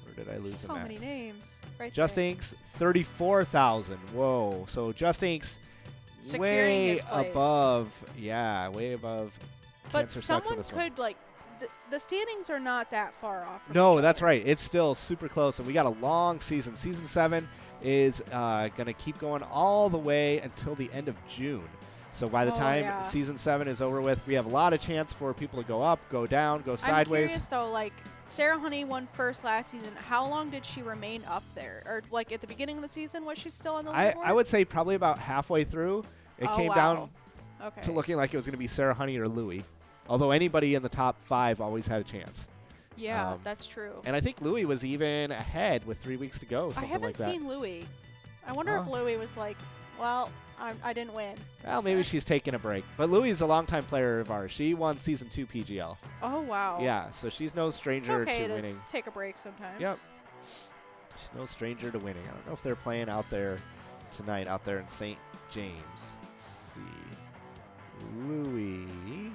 Where did I lose So him at? many names. Right Just there. Inks, 34,000. Whoa. So Just Inks Securing way his place. above. Yeah, way above But Cancer Sucks in someone this one. could, like, the standings are not that far off from No, each that's other. right. It's still super close, and we got a long season. Season 7 is going to keep going all the way until the end of June. So by the Oh, time yeah. season 7 is over with, we have a lot of chance for people to go up, go down, go I'm sideways. curious, though, like, Sarah Honey won first last season. How long did she remain up there? Or, like, at the beginning of the season, was she still on the leaderboard? I would say probably about halfway through, it Oh, came wow. down Okay. to looking like it was going to be Sarah Honey or Louie. Although anybody in the top 5 always had a chance. Yeah, that's true. And I think Louie was even ahead with 3 weeks to go, I something haven't like that. seen Louie. I wonder if Oh. Louie was like, well, I didn't win. Well, maybe she's taking a break. But Louie's a longtime player of ours. She won Season 2 PGL. Oh, wow. Yeah, so she's no It's stranger okay to winning. take a break sometimes. Yep. She's no stranger to winning. I don't know if they're playing out there tonight, out there in St. James. Let's see. Louie.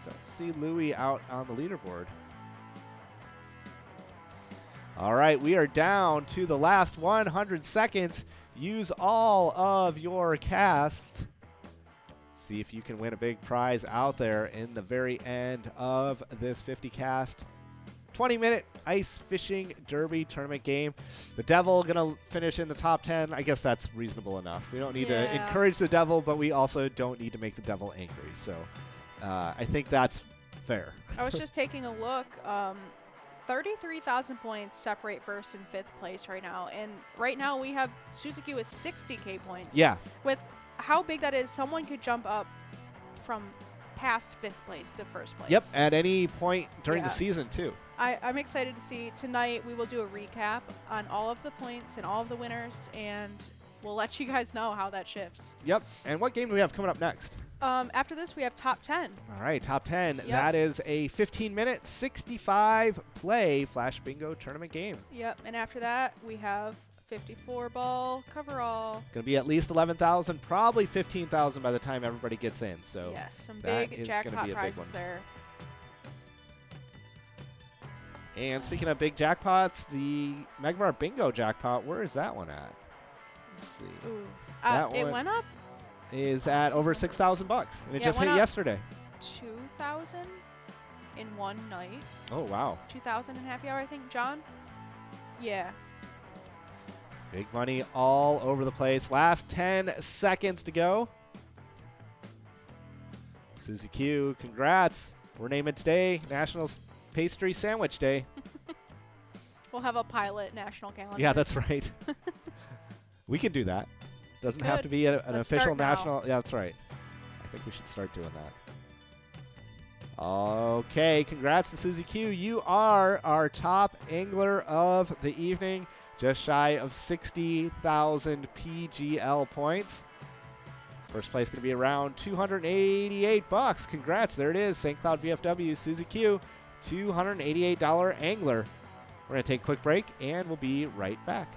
Don't see Louie out on the leaderboard. All right, we are down to the last 100 seconds. Use all of your cast. See if you can win a big prize out there in the very end of this 50 cast 20-minute ice fishing derby tournament game. The Devil going to finish in the top 10. I guess that's reasonable enough. We don't need to Yeah. encourage the Devil, but we also don't need to make the Devil angry. So I think that's fair. I was just taking a look. 33,000 points separate first and fifth place right now. And right now we have Suzuki with 60K points. Yeah. With how big that is, someone could jump up from past fifth place to first place. Yep. At any point during the Yeah. season, too. I'm excited to see. Tonight we will do a recap on all of the points and all of the winners, and we'll let you guys know how that shifts. Yep. And what game do we have coming up next? After this, we have top 10. All right, top 10. Yep. That is a 15-minute, 65-play Flash Bingo tournament game. Yep. And after that, we have 54 ball coverall. Going to be at least 11,000, probably 15,000 by the time everybody gets in. So Yes, some that big is gonna jackpot be a big prizes one. there. And speaking of big jackpots, the Megabar Bingo jackpot, where is that one at? Let's see. Ooh. That It one went up is at over $6,000, and it Yeah, just it went hit up. yesterday. 2,000 in one night. Oh, wow. 2,000 in happy hour, I think. John? Yeah. Big money all over the place. Last 10 seconds to go. Susie Q, congrats. We're naming today National Pastry Sandwich Day. We'll have a pilot national calendar. Yeah, that's right. We can do that. Doesn't have Good. to be an Let's official start now. national. Yeah, that's right. I think we should start doing that. Okay, congrats to Susie Q. You are our top angler of the evening, just shy of 60,000 PGL points. First place going to be around $288. Congrats. There it is. St. Cloud VFW, Susie Q, $288 angler. We're going to take a quick break, and we'll be right back.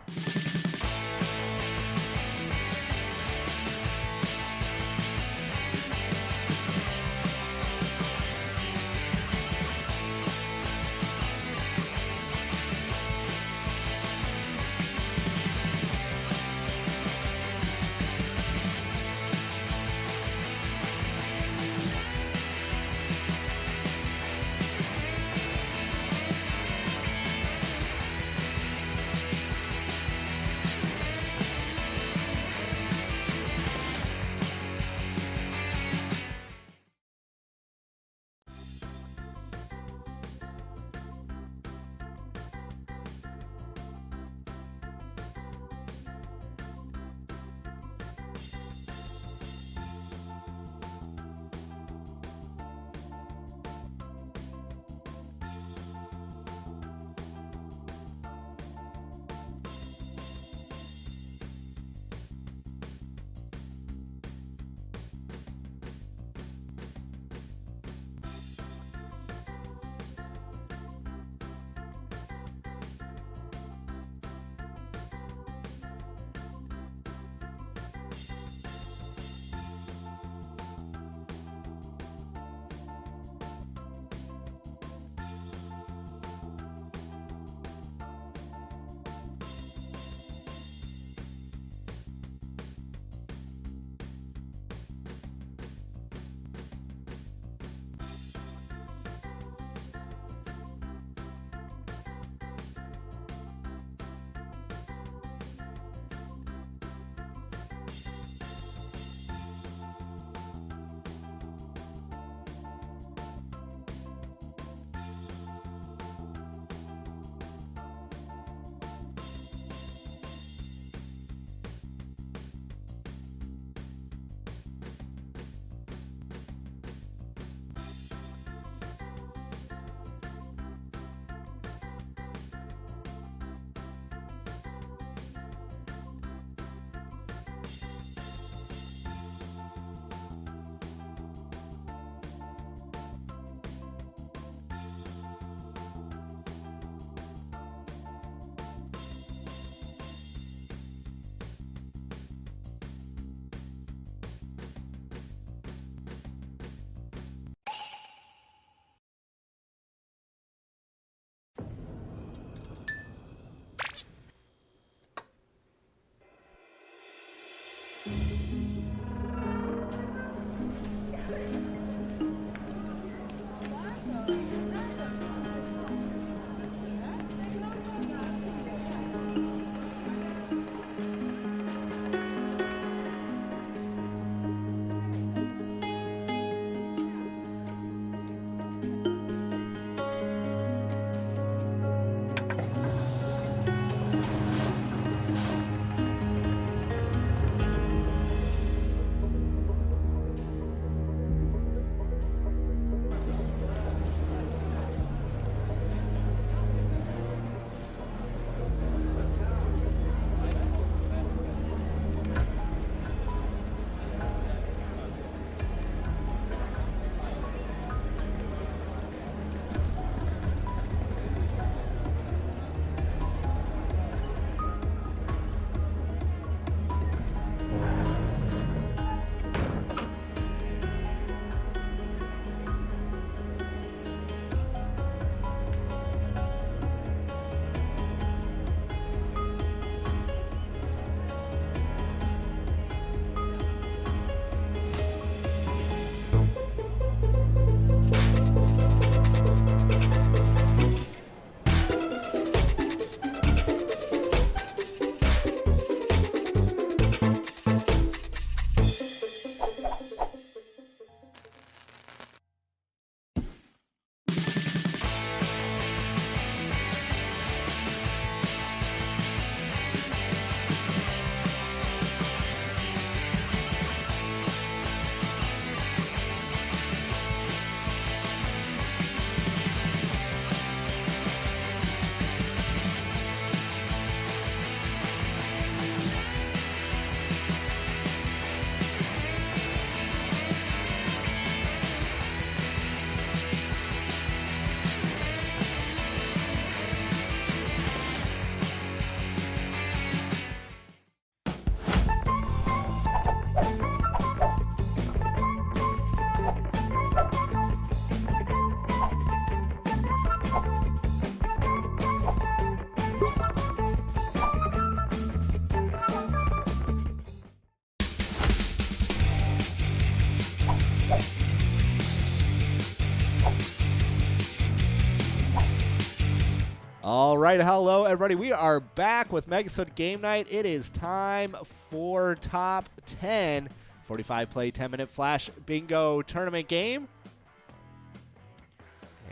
right, hello everybody. We are back with MegaSota Game Night. It is time for top 10 45 play 10-minute flash bingo tournament game.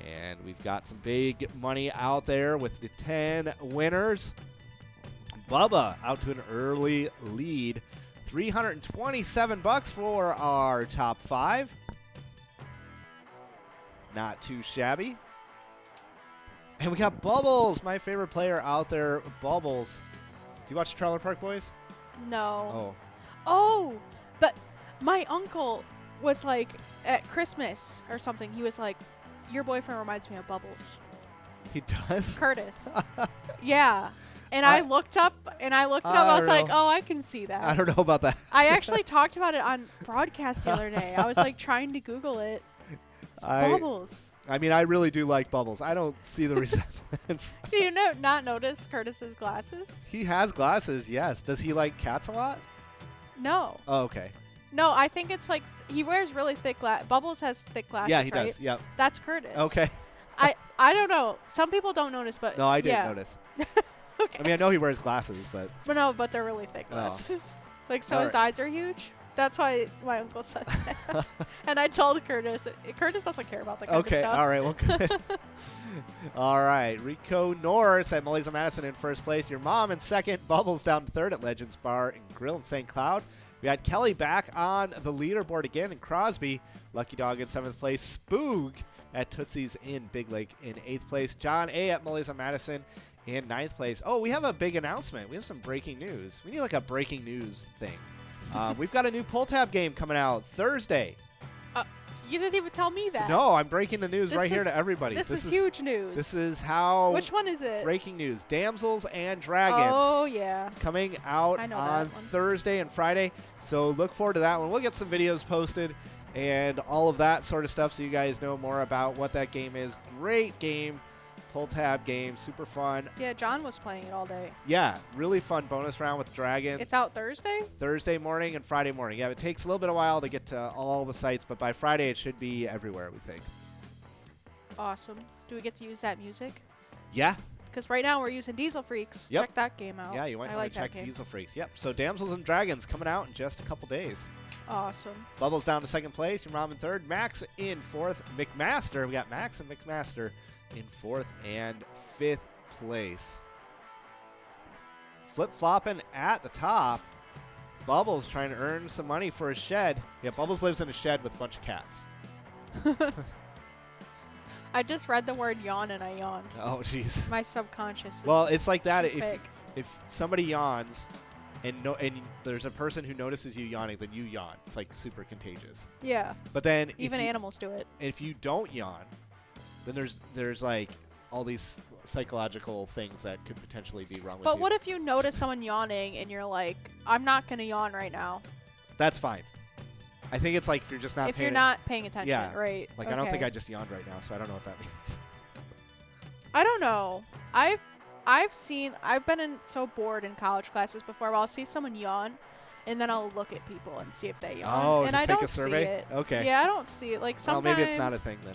And we've got some big money out there with the 10 winners. Bubba out to an early lead. $327 for our top 5. Not too shabby. And we got Bubbles, my favorite player out there, Bubbles. Do you watch Trailer Park Boys? No. Oh. Oh, but my uncle was like, at Christmas or something, he was like, your boyfriend reminds me of Bubbles. He does? Curtis. Yeah. And I looked up, I was like, oh, I can see that. I don't know about that. I actually talked about it on broadcast the other day. I was like trying to Google it. It's Bubbles. I mean, I really do like Bubbles. I don't see the resemblance. Do you not notice Curtis's glasses? He has glasses, yes. Does he like cats a lot? No. Oh, okay. No, I think it's like he wears really thick glasses. Bubbles has thick glasses, Yeah, he right? does. Yep. That's Curtis. Okay. I don't know. Some people don't notice, but No, I didn't yeah. notice. Okay. I mean, I know he wears glasses, but But they're really thick glasses. Like, so All his right. eyes are huge. That's why my uncle said that. And I told Curtis. Curtis doesn't care about that kind of okay. stuff. All right. Well, good. All right. Rico Norris at Melissa Madison in first place. Your mom in second. Bubbles down to third at Legends Bar and Grill in St. Cloud. We had Kelly back on the leaderboard again in Crosby. Lucky Dog in seventh place. Spoog at Tootsie's in Big Lake in eighth place. John A. at Melissa Madison in ninth place. Oh, we have a big announcement. We have some breaking news. We need like a breaking news thing. We've got a new pull tab game coming out Thursday. You didn't even tell me that. No, I'm breaking the news This right here is- to everybody. This is huge news. This is how Which one is it? breaking news. Damsels and Dragons. Oh, yeah. Coming out I know on that one. Thursday and Friday. So look forward to that one. We'll get some videos posted and all of that sort of stuff so you guys know more about what that game is. Great game. Pull tab game. Super fun. Yeah, John was playing it all day. Yeah, really fun bonus round with Dragon. It's out Thursday? Thursday morning and Friday morning. Yeah, it takes a little bit of while to get to all the sites, but by Friday it should be everywhere, we think. Awesome. Do we get to use that music? Yeah. Because right now we're using Diesel Freaks. Yep. Check that game out. Yeah, you might I want like to check that game. Diesel Freaks. Yep. So Damsels and Dragons coming out in just a couple days. Awesome. Bubbles down to second place. Your mom in third. Max in fourth. McMaster. We got Max and McMaster in fourth and fifth place. Flip-flopping at the top. Bubbles trying to earn some money for his shed. Yeah, Bubbles lives in a shed with a bunch of cats. I just read the word yawn and I yawned. Oh, jeez. My subconscious is Well, it's like that. too big. If somebody yawns and there's a person who notices you yawning, then you yawn. It's like super contagious. Yeah. But then Even animals do it. if you don't yawn, then there's like all these psychological things that could potentially be wrong with you. But what if you notice someone yawning and you're like, I'm not going to yawn right now? That's fine. I think it's like if you're just not If paying you're not paying attention, Yeah. right? like I don't think okay. I just yawned right now, so I don't know what that means. I don't know. I've been so bored in college classes before where I'll see someone yawn and then I'll look at people and see if they yawn. Oh, and just I take don't a survey? see it. Okay. Yeah, I don't see it. Like Well, sometimes maybe it's not a thing then.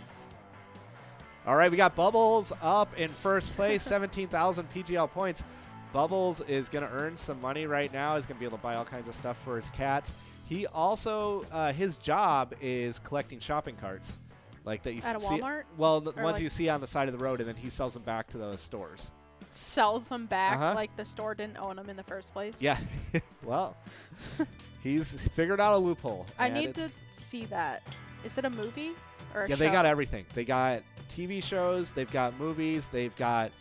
All right, we got Bubbles up in first place, 17,000 PGL points. Bubbles is going to earn some money right now. He's going to be able to buy all kinds of stuff for his cats. He also, his job is collecting shopping carts. Like that you At a see, Walmart? well, the Or ones like- you see on the side of the road, and then he sells them back to those stores. Sells them back Uh-huh. like the store didn't own them in the first place. Yeah, well, he's figured out a loophole. I and need it's- to see that. Is it a movie or a Yeah, show? they got everything. They got TV shows, they've got movies, they've got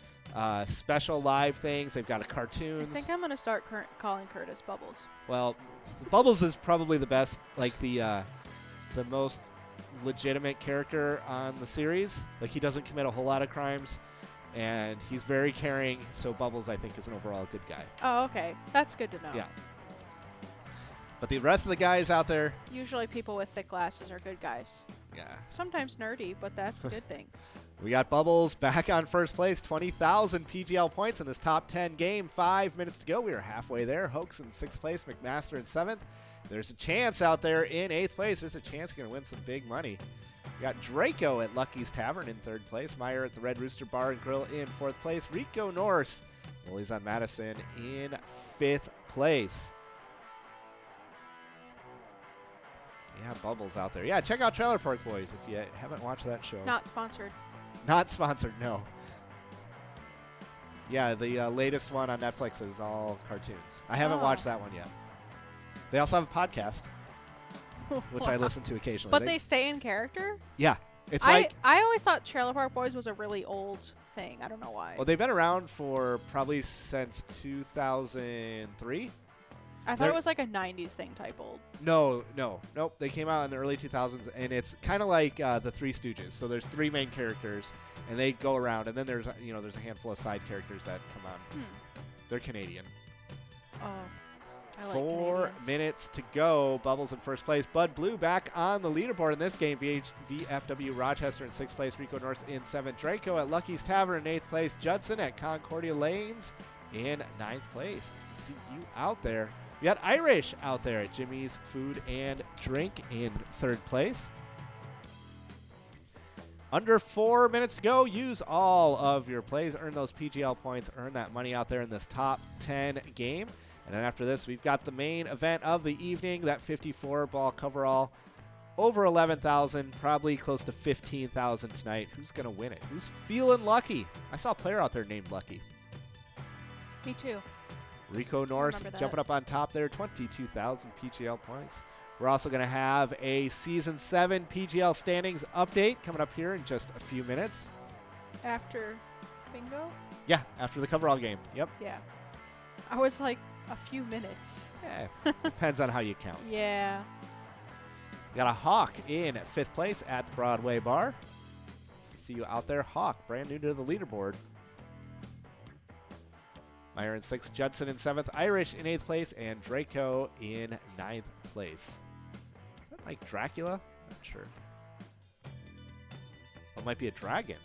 special live things, they've got I cartoons. think I'm gonna start calling Curtis Bubbles. Well, Bubbles is probably the best, like the most legitimate character on the series. Like he doesn't commit a whole lot of crimes, and he's very caring. So Bubbles, I think, is an overall good guy. Oh, okay. That's good to know. Yeah. But the rest of the guys out there, Usually people with thick glasses are good guys. yeah. Sometimes nerdy, but that's a good thing. We got Bubbles back on first place, 20,000 PGL points in this top 10 game. 5 minutes to go. We are halfway there. Hoax in sixth place, McMaster in seventh. There's a chance out there in eighth place. There's a chance you're going to win some big money. We got Draco at Lucky's Tavern in 3rd place. Meyer at the Red Rooster Bar and Grill in 4th place. Rico Norse, Woolies on Madison in 5th place. Yeah, Bubbles out there. Yeah, check out Trailer Park Boys if you haven't watched that show. Not sponsored. Not sponsored, no. Yeah, the latest one on Netflix is all cartoons. I haven't watched that one yet. They also have a podcast, which I listen to occasionally. But they stay in character? Yeah. It's I like, always thought Trailer Park Boys was a really old thing. I don't know why. well, they've been around for probably since 2003. I thought it was like a 90s thing type old. Nope. They came out in the early 2000s, and it's kind of like the Three Stooges. So there's 3 main characters, and they go around, and then there's a handful of side characters that come on. They're Canadian. Oh, I like 4 Canadians. minutes to go. Bubbles in 1st place. Bud Blue back on the leaderboard in this game. VFW Rochester in 6th place. Rico North in 7th. Draco at Lucky's Tavern in 8th place. Judson at Concordia Lanes in 9th place. Nice to see you out there. We got Irish out there at Jimmy's Food and Drink in 3rd place. Under 4 minutes to go. Use all of your plays. Earn those PGL points. Earn that money out there in this top 10 game. And then after this, we've got the main event of the evening, that 54-ball coverall. Over 11,000, probably close to 15,000 tonight. Who's going to win it? Who's feeling lucky? I saw a player out there named Lucky. Me too. Rico Norse remember that. jumping up on top there, 22,000 PGL points. We're also going to have a Season 7 PGL standings update coming up here in just a few minutes. After bingo? Yeah, after the coverall game. Yep. Yeah. I was like, a few minutes. Depends on how you count. Yeah. We got a Hawk in 5th place at the Broadway Bar. Nice to see you out there. Hawk, brand new to the leaderboard. Meyer in 6th, Judson in 7th, Irish in 8th place, and Draco in 9th place. Is that like Dracula? Not sure. It might be a dragon.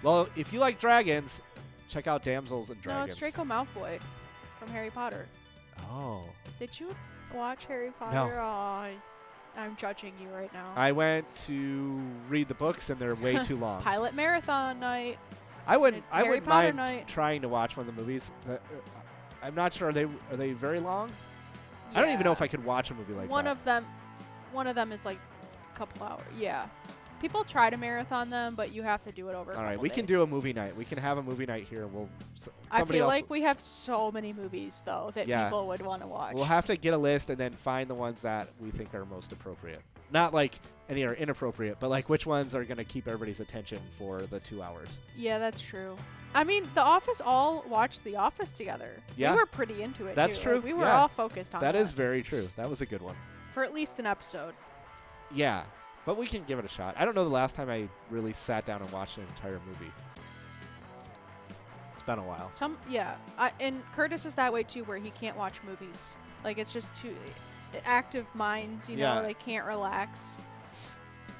Well, if you like dragons, check out Damsels and Dragons. No, it's Draco Malfoy from Harry Potter. Oh. Did you watch Harry Potter? No. Oh, I'm judging you right now. I went to read the books, and they're way too long. Pilot marathon night. I wouldn't Harry mind Potter night. trying to watch one of the movies. I'm not sure. Are they very long? I don't even know if I could watch a movie like one that. One of them is like a couple hours. Yeah. People try to marathon them, but you have to do it over. All right, we can do a movie night. We can have a movie night here. I feel like we have so many movies though that Yeah. people would want to watch. We'll have to get a list and then find the ones that we think are most appropriate. Not like any are inappropriate, but like which ones are going to keep everybody's attention for the 2 hours. Yeah, that's true. I mean, The Office all watched The Office together. Yeah. We were pretty into it. That's too. true. Like, we were Yeah. all focused on that. That is very true. That was a good one. For at least an episode. Yeah, but we can give it a shot. I don't know the last time I really sat down and watched an entire movie. It's been a while. And Curtis is that way too, where he can't watch movies. Like it's just too active minds, you know, they can't relax.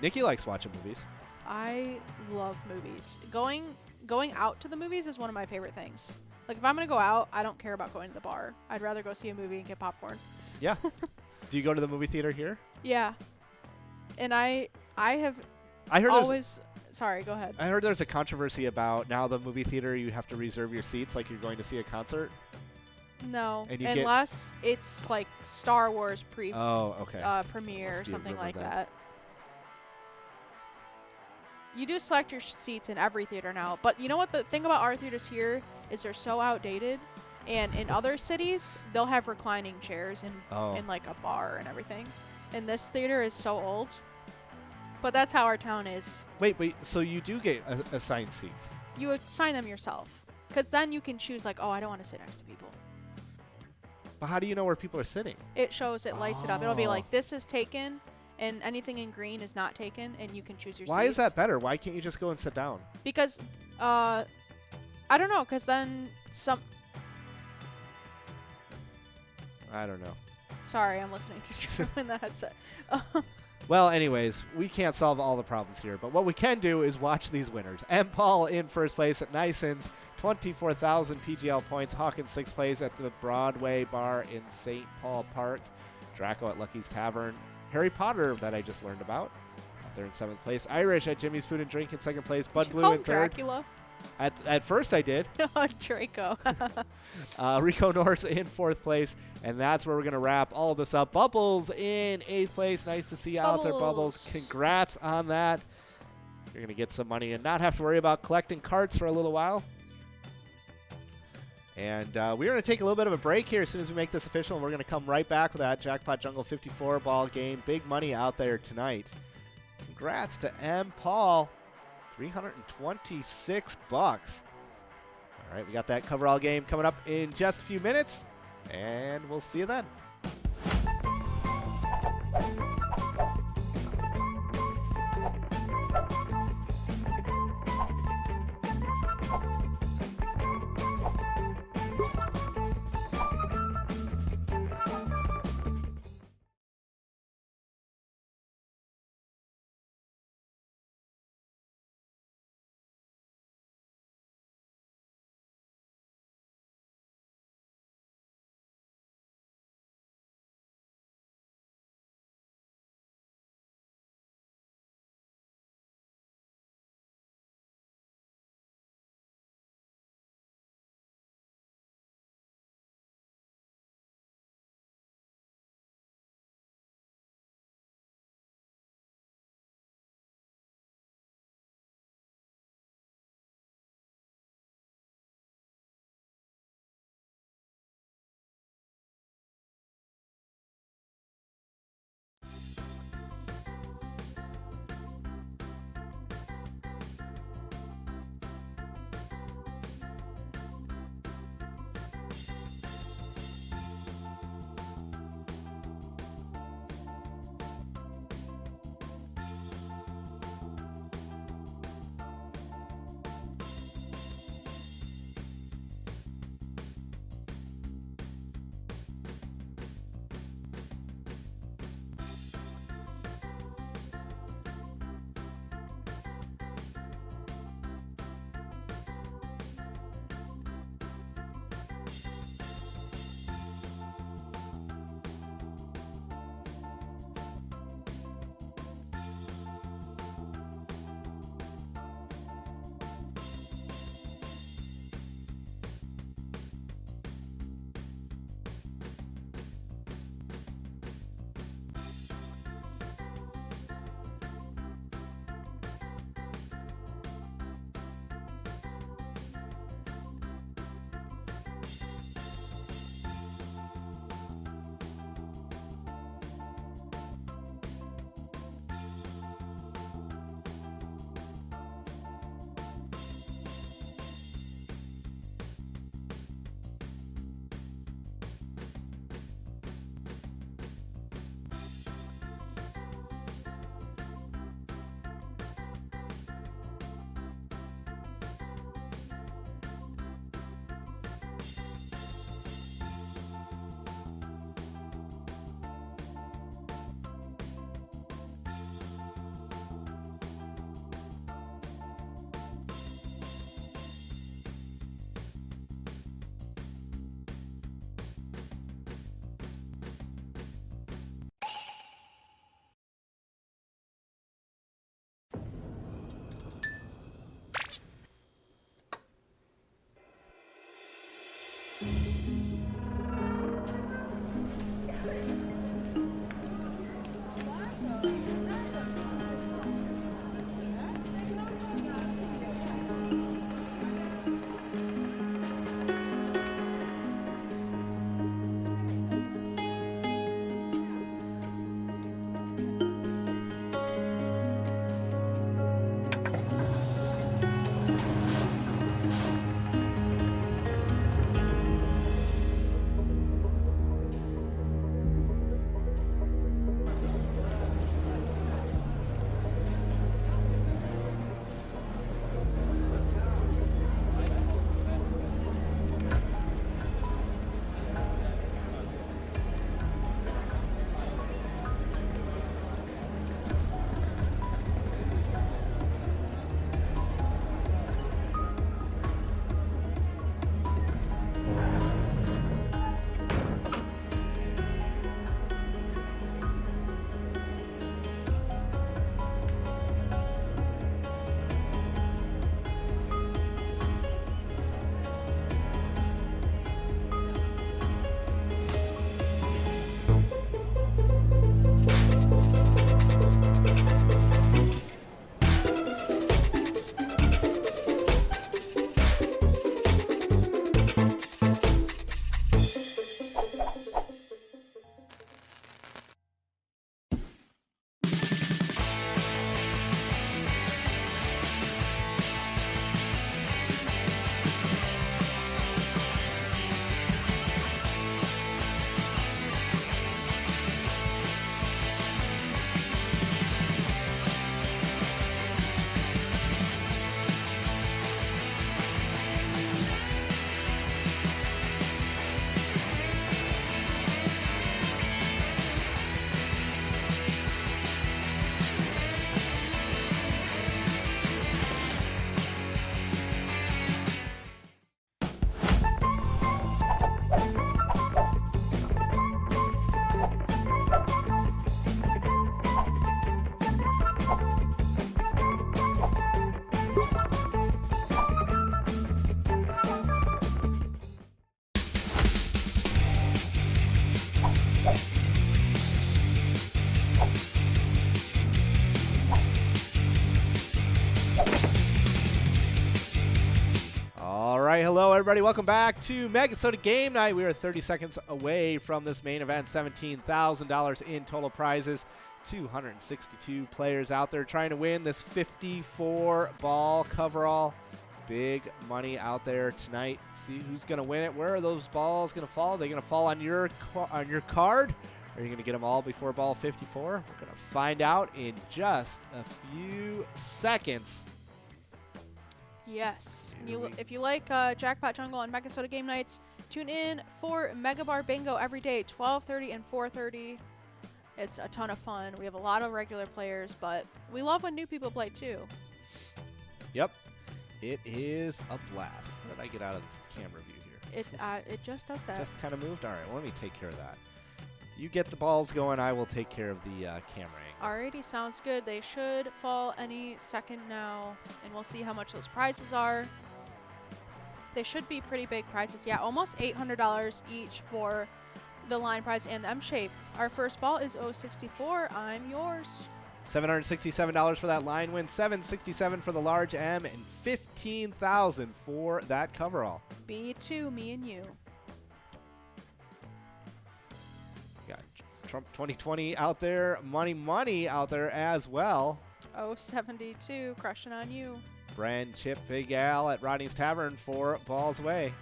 Nikki likes watching movies. I love movies. Going out to the movies is one of my favorite things. Like if I'm gonna go out, I don't care about going to the bar. I'd rather go see a movie and get popcorn. Yeah. Do you go to the movie theater here? Yeah. And I have heard always. Sorry, go ahead. I heard there's a controversy about now the movie theater you have to reserve your seats like you're going to see a concert. No, And you unless it's like Star Wars premiere Must or be a something rumor like then. that. You do select your seats in every theater now, but you know what the thing about our theaters here is they're so outdated, and in other cities they'll have reclining chairs in like a bar and everything. And this theater is so old, but that's how our town is. Wait, so you do get assigned seats? You assign them yourself, because then you can choose like, oh, I don't want to sit next to people. But how do you know where people are sitting? It shows, it lights it up. It'll be like, this is taken, and anything in green is not taken, and you can choose your seats. Why is that better? Why can't you just go and sit down? Because, I don't know, because then I don't know. Sorry, I'm listening to you in the headset. Well, anyways, we can't solve all the problems here, but what we can do is watch these winners. M. Paul in first place at Nison's, 24,000 PGL points. Hawkins sixth place at the Broadway Bar in St. Paul Park. Draco at Lucky's Tavern. Harry Potter that I just learned about. They're in 7th place. Irish at Jimmy's Food and Drink in 2nd place. Bud You Blue call in him 3rd. Dracula. At first I did. Oh, Draco. Rico Norse in 4th place. And that's where we're going to wrap all of this up. Bubbles in 8th place. Nice to see you out there, Bubbles. Congrats on that. You're going to get some money and not have to worry about collecting carts for a little while. And we're going to take a little bit of a break here as soon as we make this official. And we're going to come right back with that Jackpot Jungle 54 ball game. Big money out there tonight. Congrats to M. Paul. $326. All right, we got that coverall game coming up in just a few minutes. And we'll see you then. All right, hello everybody. Welcome back to MegaSota Game Night. We are 30 seconds away from this main event. $17,000 in total prizes. 262 players out there trying to win this 54-ball coverall. Big money out there tonight. See who's going to win it. Where are those balls going to fall? Are they going to fall on your card? Are you going to get them all before ball 54? We're going to find out in just a few seconds. Yes. If you like Jackpot Jungle on MegaSota Game Nights, tune in for Mega Bar Bingo every day, 12:30 and 4:30. It's a ton of fun. We have a lot of regular players, but we love when new people play too. Yep. It is a blast. How did I get out of the camera view here? It just does that. Just kind of moved? All right, well, let me take care of that. You get the balls going. I will take care of the camera angle. Alrighty, sounds good. They should fall any second now, and we'll see how much those prizes are. They should be pretty big prizes. Yeah, almost $800 each for the line prize and the M shape. Our first ball is 064. I'm yours. $767 for that line win, $767 for the large M, and $15,000 for that coverall. B2, me and you. Got Trump 2020 out there, money out there as well. 072, crushing on you. Bren, Chip, Big Al at Rodney's Tavern, 4 balls away.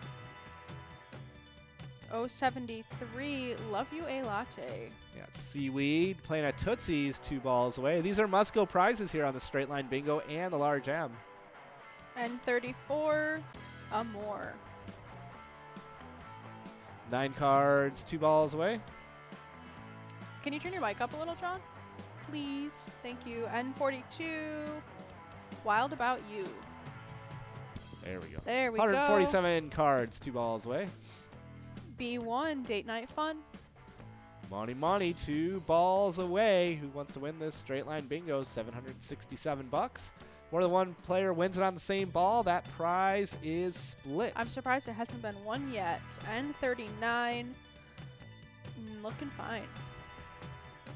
073, love you a latte. Yeah, Seaweed playing at Tootsie's, 2 balls away. These are must-go prizes here on the straight line bingo and the large M. And 34, Amore. 9 cards, 2 balls away. Can you turn your mic up a little, John? Please. Thank you. N42, Wild About You. There we go. There we 147 cards, 2 balls away. B1, Date Night Fun. Money, 2 balls away. Who wants to win this straight line bingo? $767. More than one player wins it on the same ball. That prize is split. I'm surprised it hasn't been won yet. N39, looking fine.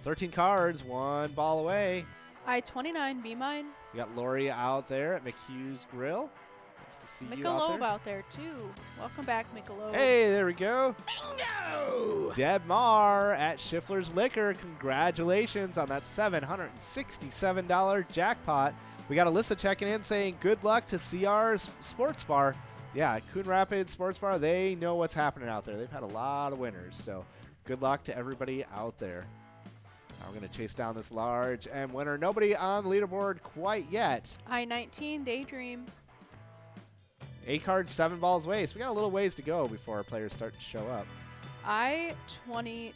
13 cards, 1 ball away. I-29, be mine. We got Lori out there at McHugh's Grill. Nice to see you Michelob out there too. Welcome back, Michelob. Hey, there we go. Bingo! Deb Marr at Schiffler's Liquor. Congratulations on that $767 jackpot. We got Alyssa checking in saying good luck to CR's Sports Bar. Yeah, Coon Rapids Sports Bar, they know what's happening out there. They've had a lot of winners, so good luck to everybody out there. Now we're going to chase down this large M winner. Nobody on the leaderboard quite yet. I-19, Daydream. 8 cards, 7 balls away. So we got a little ways to go before our players start to show up. I-20,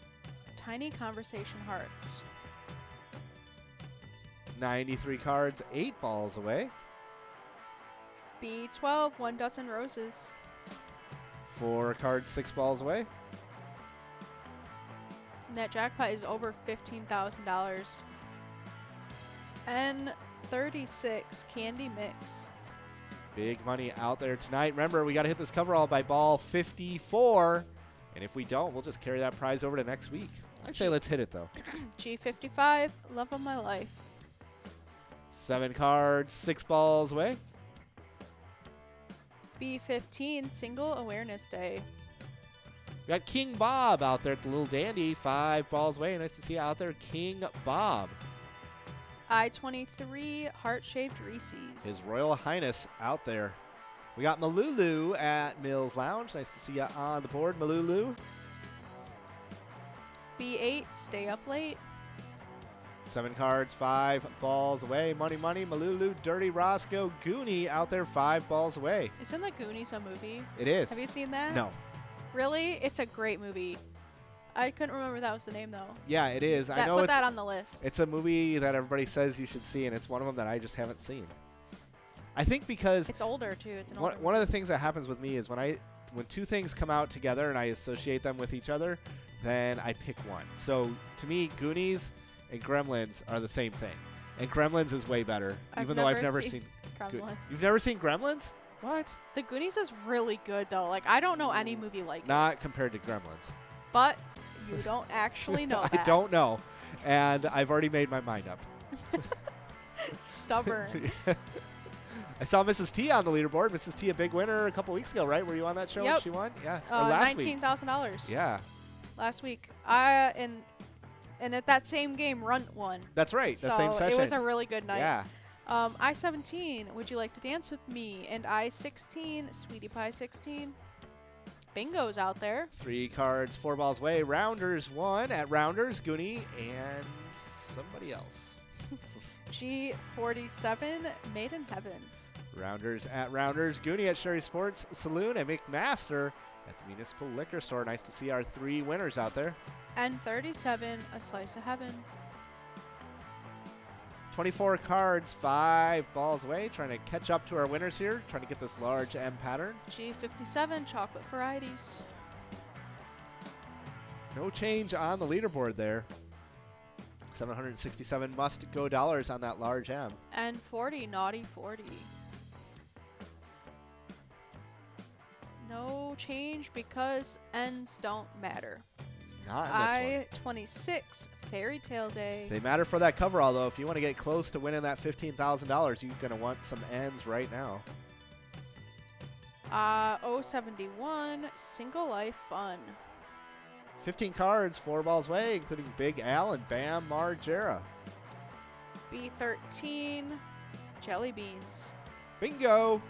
Tiny Conversation Hearts. 93 cards, 8 balls away. B12, 1 Dozen Roses. 4 cards, 6 balls away. Net jackpot is over $15,000. N36, Candy Mix. Big money out there tonight. Remember, we got to hit this coverall by ball 54. And if we don't, we'll just carry that prize over to next week. I'd say let's hit it, though. G55, Love of My Life. 7 cards, 6 balls away. B15, Single Awareness Day. We got King Bob out there at the Little Dandy. 5 balls away. Nice to see you out there, King Bob. I-23, Heart-Shaped Reese's. His Royal Highness out there. We got Malulu at Mills Lounge. Nice to see you on the board, Malulu. B8, Stay Up Late. 7 cards, 5 balls away. Money, Malulu, Dirty Roscoe, Goonie out there, 5 balls away. Isn't the Goonies a movie? It is. Have you seen that? No. Really? It's a great movie. I couldn't remember that was the name, though. Yeah, it is. I know put that on the list. It's a movie that everybody says you should see, and it's one of them that I just haven't seen. I think because it's older, too. It's an older one of the things that happens with me is when 2 things come out together and I associate them with each other, then I pick one. So, to me, Goonies and Gremlins are the same thing. And Gremlins is way better, even though I've never seen Gremlins. You've never seen Gremlins? What? The Goonies is really good, though. Like, I don't know any movie like it. Not compared to Gremlins. But You don't actually know I that. don't know. And I've already made my mind up. Stubborn. I saw Mrs. T on the leaderboard. Mrs. T, a big winner a couple weeks ago, right? Were you on that show when Yep. she won? Yeah. Or last week. $19,000 Yeah. last week. And at that same game, Runt won. That's right. So The same session. it was a really good night. Yeah. I-17, would you like to dance with me? And I-16, Sweetie Pie 16. Bingo's out there. 3 cards, 4 balls away. Rounders won at Rounders, Goonie, and somebody else. G47, Made in Heaven. Rounders at Rounders, Goonie at Sherry Sports Saloon, and McMaster at the Municipal Liquor Store. Nice to see our 3 winners out there. And 37, A Slice of Heaven. 24 cards, 5 balls away. Trying to catch up to our winners here. Trying to get this large M pattern. G57, Chocolate Varieties. No change on the leaderboard there. 767 must-go dollars on that large M. And 40, Naughty 40. No change because ends don't matter. Not in this one. I-26, Fairy Tale Day. They matter for that coverall, though. If you want to get close to winning that $15,000, you're going to want some ends right now. 071, Single Life Fun. 15 cards, 4 balls away, including Big Al and Bam Margera. B13, Jelly Beans. Bingo!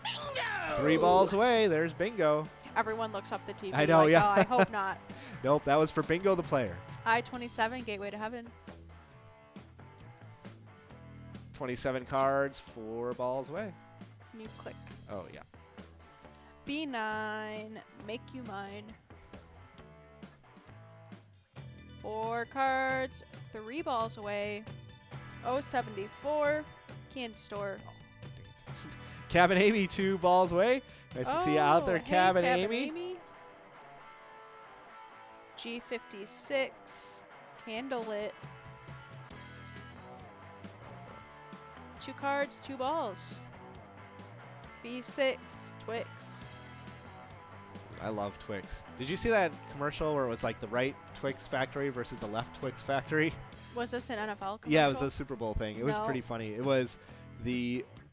Bingo! 3 balls away. There's Bingo. Everyone looks up the TV. I know, like, yeah. Oh, I hope not. Nope, that was for Bingo the player. I-27, Gateway to Heaven. 27 cards, 4 balls away. Can you click? Oh, yeah. B9, Make You Mine. 4 cards, 3 balls away. 074, Candy Store. Cabin Amy, 2 balls away. Nice to see you out there, hey, Cabin Amy. G56, Candlelit. 2 cards, 2 balls. B6, Twix. I love Twix. Did you see that commercial where it was like the right Twix factory versus the left Twix factory? Was this an NFL commercial? Yeah, it was a Super Bowl thing. It was No. pretty funny. It was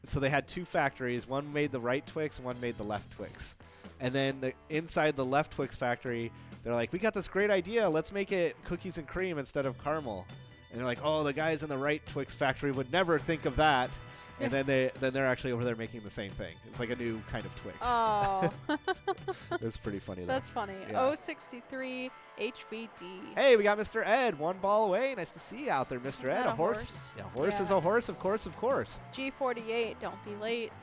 so they had 2 factories. One made the right Twix and one made the left Twix. And then inside the left Twix factory, they're like, we got this great idea. Let's make it cookies and cream instead of caramel. And they're like, oh, the guys in the right Twix factory would never think of that. And then they're actually over there making the same thing. It's like a new kind of Twix. Oh. It's pretty funny, though. That's funny. Yeah. 063, HVD. Hey, we got Mr. Ed. 1 ball away. Nice to see you out there, Mr. Ed. Not A a horse. horse. Yeah, horse is Yeah. a horse, of course, of course. G48, Don't Be Late.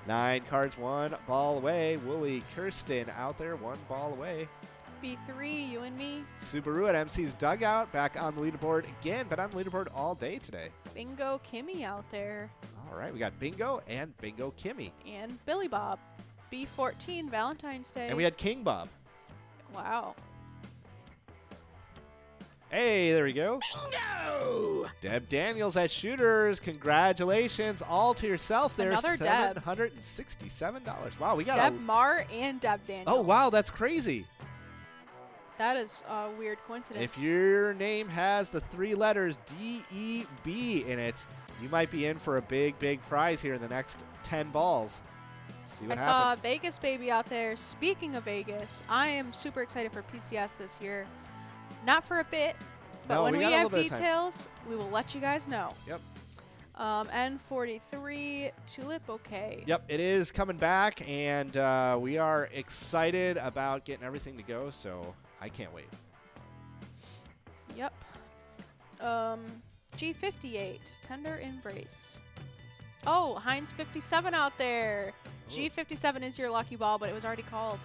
9 cards, 1 ball away. Wooly Kirsten out there, 1 ball away. B3, You and Me. Subaru at MC's Dugout, back on the leaderboard again, but on the leaderboard all day today. Bingo Kimmy out there. All right, we got Bingo and Bingo Kimmy. And Billy Bob. B14, Valentine's Day. And we had King Bob. Wow. Hey, there we go. Bingo! Deb Daniels at Shooters. Congratulations all to yourself there. Another Deb. $767. Wow, we got Deb Marr and Deb Daniels. Oh, wow, that's crazy. That is a weird coincidence. If your name has the 3 letters DEB in it, you might be in for a big, big prize here in the next 10 balls. Let's see what I happens. saw Vegas Baby out there. Speaking of Vegas, I am super excited for PCS this year. Not for a bit, but No, when we we got a have little bit of time. details, we will let you guys know. Yep. N43, Tulip Bouquet. Yep, it is coming back, and we are excited about getting everything to go, so I can't wait. Yep. G58, Tender Embrace. Oh, Heinz 57 out there. Ooh. G57 is your lucky ball, but it was already called.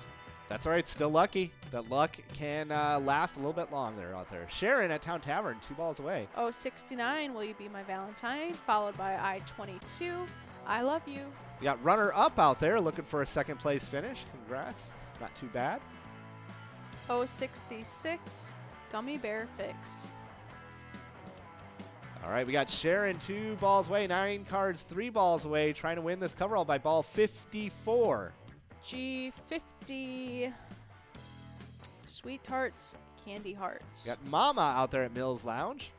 That's all right, still lucky. That luck can last a little bit longer out there. Sharon at Town Tavern, 2 balls away. 069, Will You Be My Valentine? Followed by I-22, I Love You. We got runner-up out there looking for a second-place finish. Congrats. Not too bad. 066, Gummy Bear Fix. All right, we got Sharon 2 balls away, 9 cards, 3 balls away, trying to win this coverall by ball 54. G50, Sweet Tarts, Candy Hearts. Got Mama out there at Mills Lounge.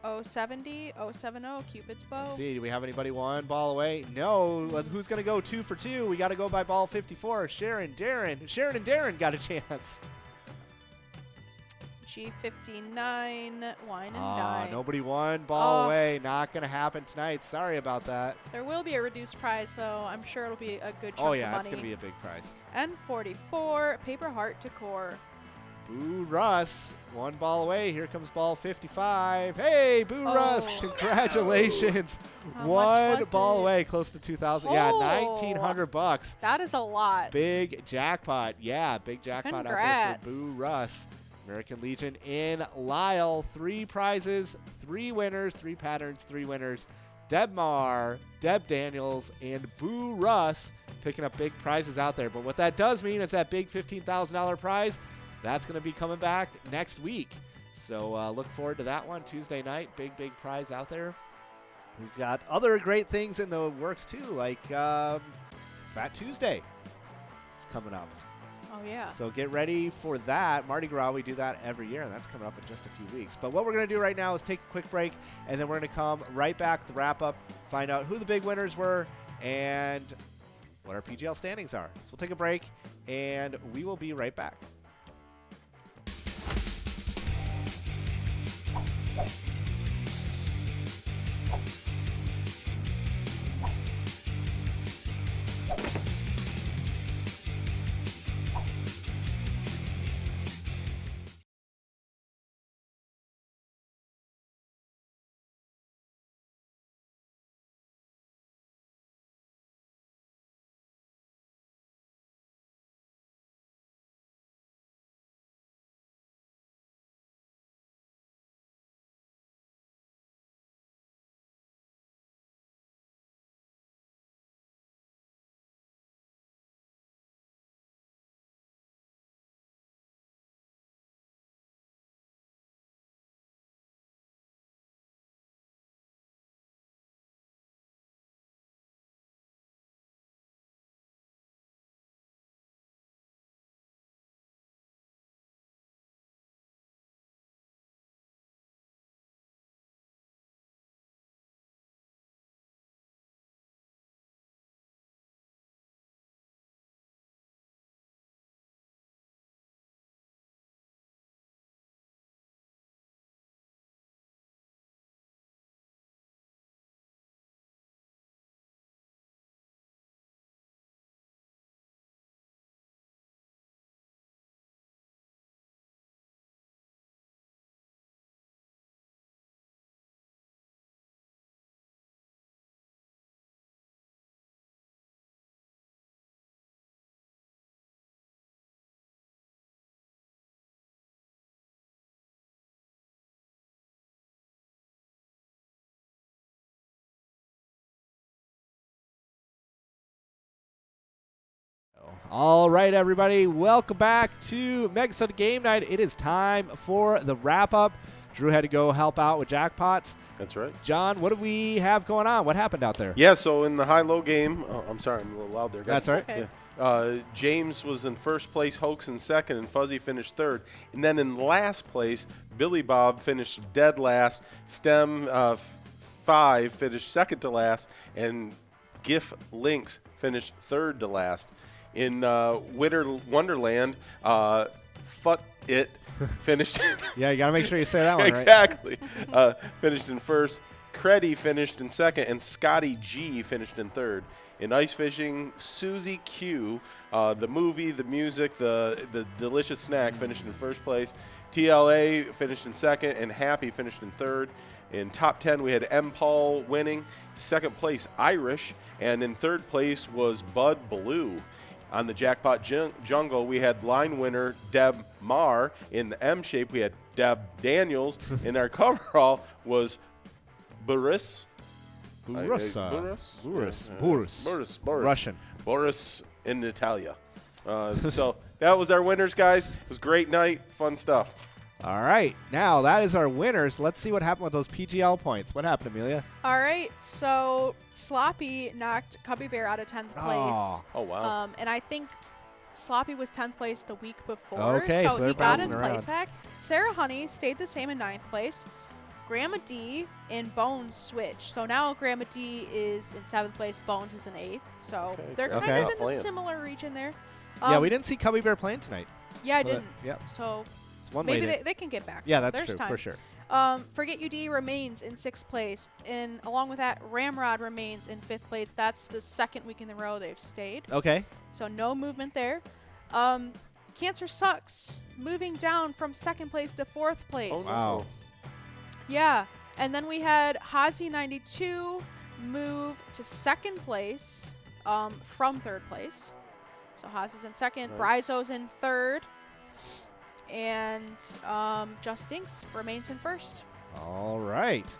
070, 070, Cupid's Bow. Let's see, do we have anybody one ball away? No. Who's going to go 2 for 2? We got to go by ball 54. Sharon and Darren got a chance. G59, Wine and Dine. Nobody won. Ball away. Not going to happen tonight. Sorry about that. There will be a reduced prize, though. I'm sure it'll be a good chunk Oh, of yeah, money. it's going to be a big prize. N44, Paper Heart Decor. Boo Russ. One ball away. Here comes ball 55. Hey, Boo Russ. Congratulations. How One much ball was it? away. Close to 2,000. Yeah, Oh. $1,900. That is a lot. Big jackpot. Yeah, big jackpot out there Congrats. for Boo Russ. American Legion in Lyle. 3 prizes, 3 winners, 3 patterns, 3 winners. Deb Marr, Deb Daniels, and Boo Russ picking up big prizes out there. But what that does mean is that big $15,000 prize, that's going to be coming back next week. So look forward to that one Tuesday night. Big, big prize out there. We've got other great things in the works too, like Fat Tuesday is coming up. Oh, yeah. So get ready for that. Mardi Gras, we do that every year, and that's coming up in just a few weeks. But what we're going to do right now is take a quick break, and then we're going to come right back to the wrap-up, find out who the big winners were, and what our PGL standings are. So we'll take a break, and we will be right back. All right, everybody, welcome back to MegaSota Game Night. It is time for the wrap-up. Drew had to go help out with jackpots. That's right. John, what do we have going on? What happened out there? Yeah, so in the high-low game, I'm sorry, I'm a little loud there, guys. That's all right. Okay. Yeah. James was in first place, Hoax in second, and Fuzzy finished third. And then in last place, Billy Bob finished dead last. Stem 5 finished second to last, and GIF Lynx finished third to last. In Winter Wonderland, Fut It finished. Yeah, you got to make sure you say that one Exactly. Finished in first. Creddy finished in second, and Scotty G finished in third. In ice fishing, Susie Q, the movie, the music, the delicious snack finished in first place. TLA finished in second, and Happy finished in third. In top 10, we had M. Paul winning. Second place, Irish. And in third place was Bud Blue. On the Jackpot Jungle, we had line winner Deb Marr. In the M shape, we had Deb Daniels. And our coverall was Boris. Boris. Boris. Russian. Boris in Italia. So that was our winners, guys. It was a great night. Fun stuff. All right, now that is our winners. Let's see what happened with those PGL points. What happened, Amelia? All right, so Sloppy knocked Cubby Bear out of 10th place. Oh. Oh, wow. And I think Sloppy was 10th place the week before. Okay, so they're he got his bouncing place around. back. Sarah Honey stayed the same in 9th place. Grandma D and Bones switched. So now Grandma D is in 7th place. Bones is in 8th. So Okay, they're Grandma's kind not of in playing. a similar region there. Yeah, we didn't see Cubby Bear playing tonight. Yeah, I So that- didn't. Yep. So It's one maybe way to- they can get back. Yeah, that's There's true time. for sure. Forget You D remains in 6th place. And along with that, Ramrod remains in 5th place. That's the second week in a row they've stayed. Okay. So no movement there. Cancer Sucks moving down from 2nd place to 4th place. Oh, no. Wow. Yeah. And then we had Hazy 92 move to 2nd place from 3rd place. So Hazy's in 2nd, Nice. Bryzo's in 3rd, and Just Stinks remains in 1st. All right.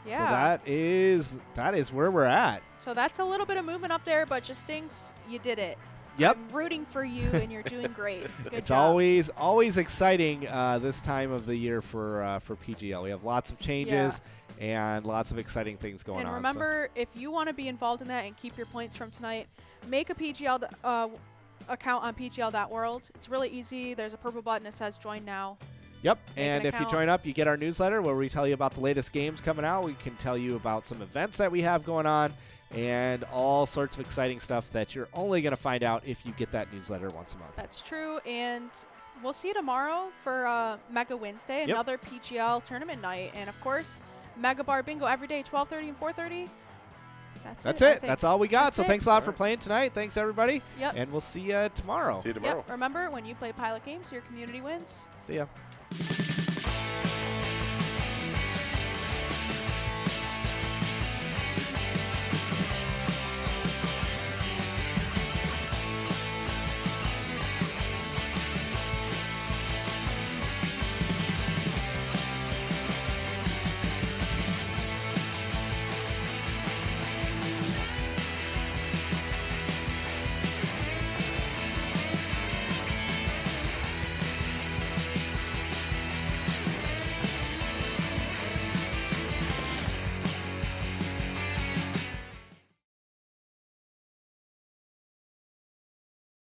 Yeah. So that is where we're at. So that's a little bit of movement up there, but Just Stinks, you did it. Yep. I'm rooting for you, and you're doing great. Good It's job. always exciting this time of the year for PGL. We have lots of changes and lots of exciting things going on. And so- remember, if you want to be involved in that and keep your points from tonight, make a PGL account on pgl.world. It's really easy. There's a purple button that says Join Now. Yep, Make an and if you account. join up, you get our newsletter where we tell you about the latest games coming out. We can tell you about some events that we have going on and all sorts of exciting stuff that you're only going to find out if you get that newsletter once a month. That's true. And we'll see you tomorrow for Mega Wednesday, Yep. another PGL tournament night. And, of course, Mega Bar Bingo every day, 12:30 and 4:30. That's That's it. I it. think. That's all we got. That's So it. thanks a lot for playing tonight. Thanks, everybody. Yep. And we'll see you tomorrow. See you tomorrow. Yep. Remember, when you play pilot games, your community wins. See ya.